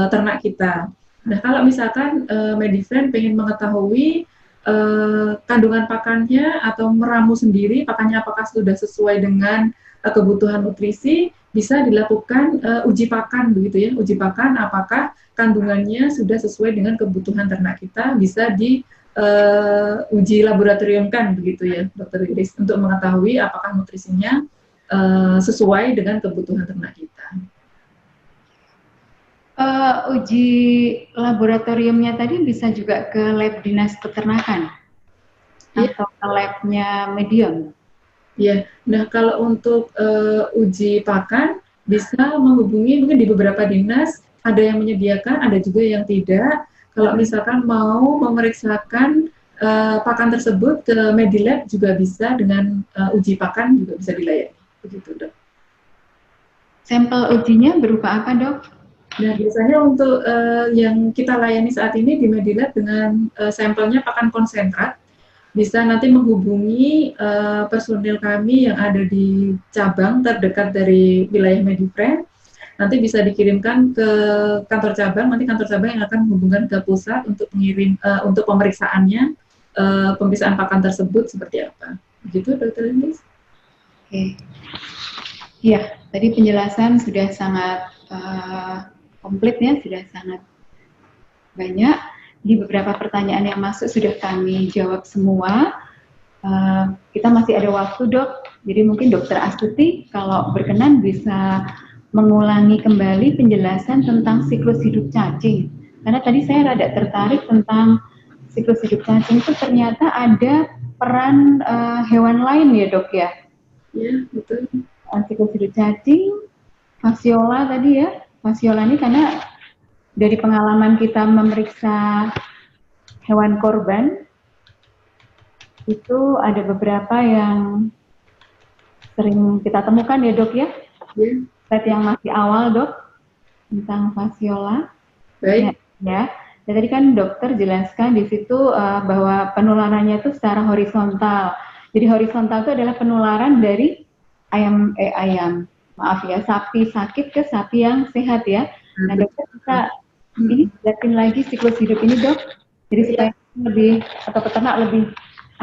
ternak kita. Nah, kalau misalkan Medifriends pengen mengetahui kandungan pakannya atau meramu sendiri, pakannya apakah sudah sesuai dengan kebutuhan nutrisi, bisa dilakukan uji pakan begitu ya. Uji pakan apakah kandungannya sudah sesuai dengan kebutuhan ternak kita, bisa di uji laboratoriumkan begitu ya, Dokter Lilis, untuk mengetahui apakah nutrisinya sesuai dengan kebutuhan ternak kita. Uji laboratoriumnya tadi bisa juga ke lab dinas peternakan atau ke labnya Medion. Ya, nah kalau untuk uji pakan bisa menghubungi mungkin di beberapa dinas, ada yang menyediakan, ada juga yang tidak. Kalau misalkan mau memeriksakan pakan tersebut ke Medilab juga bisa, dengan uji pakan juga bisa dilayani. Begitu, Dok. Sampel ujinya berupa apa, Dok? Nah, biasanya untuk yang kita layani saat ini di Medilab dengan sampelnya pakan konsentrat, bisa nanti menghubungi personil kami yang ada di cabang terdekat dari wilayah Medifriends. Nanti bisa dikirimkan ke kantor cabang, nanti kantor cabang yang akan menghubungkan ke pusat untuk mengirim untuk pemeriksaannya, pemeriksaan pakan tersebut seperti apa. Begitu, Dokter Lilis? Oke. Ya, tadi penjelasan sudah sangat komplit ya, sudah sangat banyak. Di beberapa pertanyaan yang masuk sudah kami jawab semua. Kita masih ada waktu, Dok. Jadi mungkin Dokter Astuti kalau berkenan bisa mengulangi kembali penjelasan tentang siklus hidup cacing. Karena tadi saya rada tertarik tentang siklus hidup cacing itu ternyata ada peran hewan lain ya, Dok ya? Iya, betul. Siklus hidup cacing, fasiola tadi ya. Fasiola ini karena dari pengalaman kita memeriksa hewan korban, itu ada beberapa yang sering kita temukan ya, Dok ya? Yeah. Yang masih awal, Dok, tentang fasiola. Baik. Ya. Dan tadi kan dokter jelaskan di situ bahwa penularannya itu secara horizontal. Jadi horizontal itu adalah penularan dari sapi sakit ke sapi yang sehat ya. Nah, dokter bisa ini jelasin lagi siklus hidup ini, Dok. Jadi supaya lebih, atau peternak lebih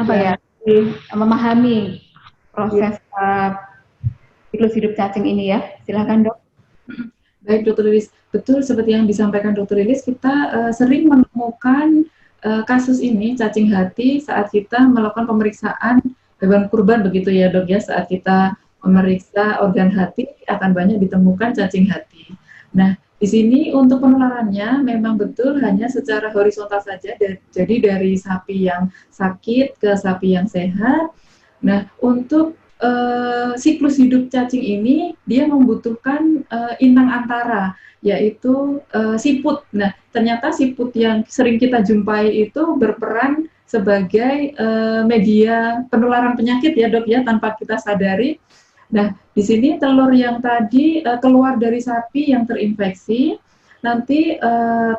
lebih memahami proses siklus hidup cacing ini ya. Silakan, Dok. Baik, Dokter Lilis. Betul seperti yang disampaikan Dokter Lilis, kita sering menemukan kasus ini cacing hati saat kita melakukan pemeriksaan hewan kurban begitu ya, Dok ya, saat kita memeriksa organ hati akan banyak ditemukan cacing hati. Nah, di sini untuk penularannya memang betul hanya secara horizontal saja, jadi dari sapi yang sakit ke sapi yang sehat. Nah, untuk siklus hidup cacing ini dia membutuhkan inang antara, yaitu siput. Nah, ternyata siput yang sering kita jumpai itu berperan sebagai media penularan penyakit ya dok ya, tanpa kita sadari. Nah, di sini telur yang tadi keluar dari sapi yang terinfeksi, nanti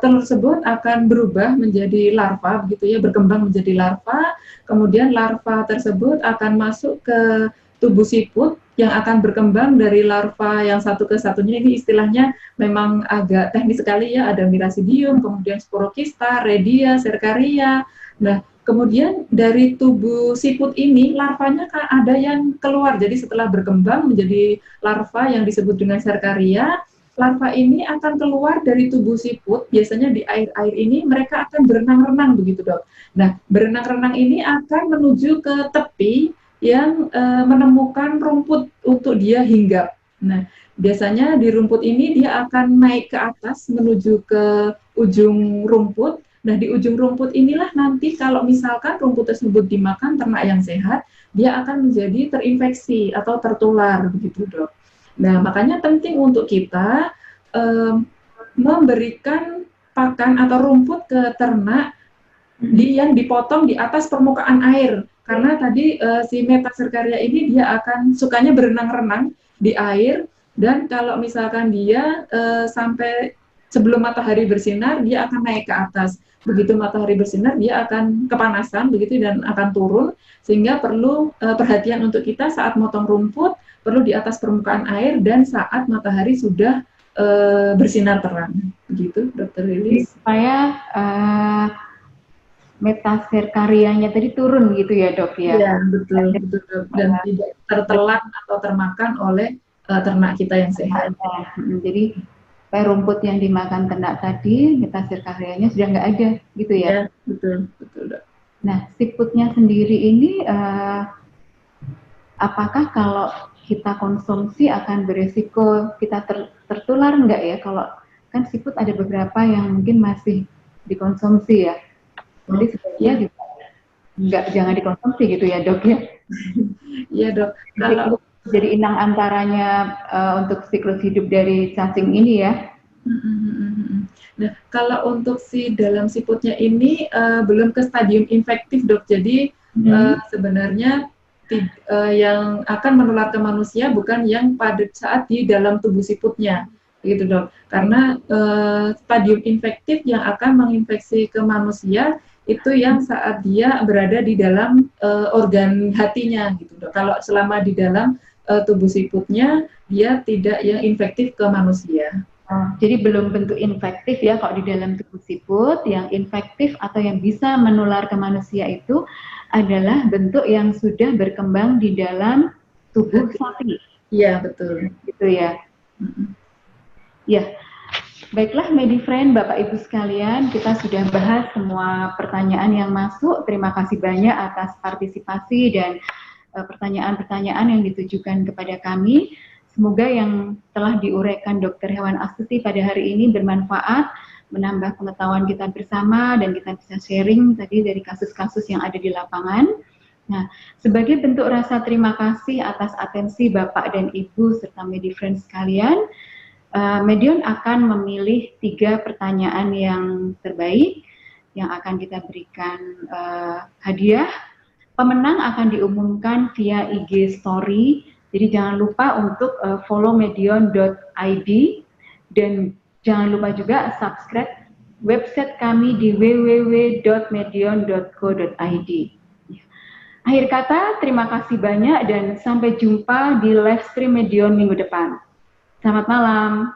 telur tersebut akan berubah menjadi larva, begitu ya, berkembang menjadi larva. Kemudian larva tersebut akan masuk ke tubuh siput yang akan berkembang dari larva yang satu ke satunya. Ini istilahnya memang agak teknis sekali ya, ada Miracidium, kemudian Sporokista, Redia, Serkaria. Nah, kemudian dari tubuh siput ini larvanya ada yang keluar. Jadi setelah berkembang menjadi larva yang disebut dengan Serkaria, larva ini akan keluar dari tubuh siput. Biasanya di air-air ini mereka akan berenang-renang begitu dok. Nah, berenang-renang ini akan menuju ke tepi yang menemukan rumput untuk dia hinggap. Nah, biasanya di rumput ini dia akan naik ke atas menuju ke ujung rumput. Nah, di ujung rumput inilah nanti kalau misalkan rumput tersebut dimakan ternak yang sehat, dia akan menjadi terinfeksi atau tertular begitu, Dok. Nah, makanya penting untuk kita memberikan pakan atau rumput ke ternak yang dipotong di atas permukaan air. Karena tadi si Metacercaria ini dia akan sukanya berenang-renang di air, dan kalau misalkan dia sampai sebelum matahari bersinar, dia akan naik ke atas. Begitu matahari bersinar, dia akan kepanasan begitu dan akan turun, sehingga perlu perhatian untuk kita saat motong rumput, perlu di atas permukaan air dan saat matahari sudah bersinar terang. Begitu, Dokter Lilis. Supaya Metacercarianya tadi turun gitu ya dok ya? Iya, betul, betul dok. Dan tidak tertelan atau termakan oleh ternak kita yang sehat. Jadi rumput yang dimakan ternak tadi, Metacercarianya sudah nggak ada gitu ya? Ya, betul, betul dok. Nah, siputnya sendiri ini apakah kalau kita konsumsi akan beresiko kita tertular nggak ya? Kalau kan siput ada beberapa yang mungkin masih dikonsumsi ya. Jadi sebenarnya juga nggak, jangan dikonsumsi gitu ya dok ya? Iya dok. Kalau jadi inang antaranya untuk siklus hidup dari cacing ini ya. Nah, kalau untuk si dalam siputnya ini belum ke stadium infektif dok. Jadi sebenarnya yang akan menular ke manusia bukan yang pada saat di dalam tubuh siputnya, gitu dok. Karena stadium infektif yang akan menginfeksi ke manusia itu yang saat dia berada di dalam organ hatinya, gitu dok. Kalau selama di dalam tubuh siputnya, dia tidak yang infektif ke manusia. Jadi belum bentuk infektif ya kalau di dalam tubuh siput. Yang infektif atau yang bisa menular ke manusia itu adalah bentuk yang sudah berkembang di dalam tubuh sapi. Iya, betul. Gitu ya. Ya. Baiklah MediFriend, Bapak Ibu sekalian, kita sudah bahas semua pertanyaan yang masuk. Terima kasih banyak atas partisipasi dan pertanyaan-pertanyaan yang ditujukan kepada kami. Semoga yang telah diuraikan Dr. Hewan Astuti pada hari ini bermanfaat, menambah pengetahuan kita bersama, dan kita bisa sharing tadi dari kasus-kasus yang ada di lapangan. Nah, sebagai bentuk rasa terima kasih atas atensi Bapak dan Ibu serta MediFriend sekalian, Medion akan memilih 3 pertanyaan yang terbaik yang akan kita berikan hadiah. Pemenang akan diumumkan via IG Story. Jadi jangan lupa untuk follow medion.id dan jangan lupa juga subscribe website kami di www.medion.co.id. Akhir kata, terima kasih banyak dan sampai jumpa di live stream Medion minggu depan. Selamat malam.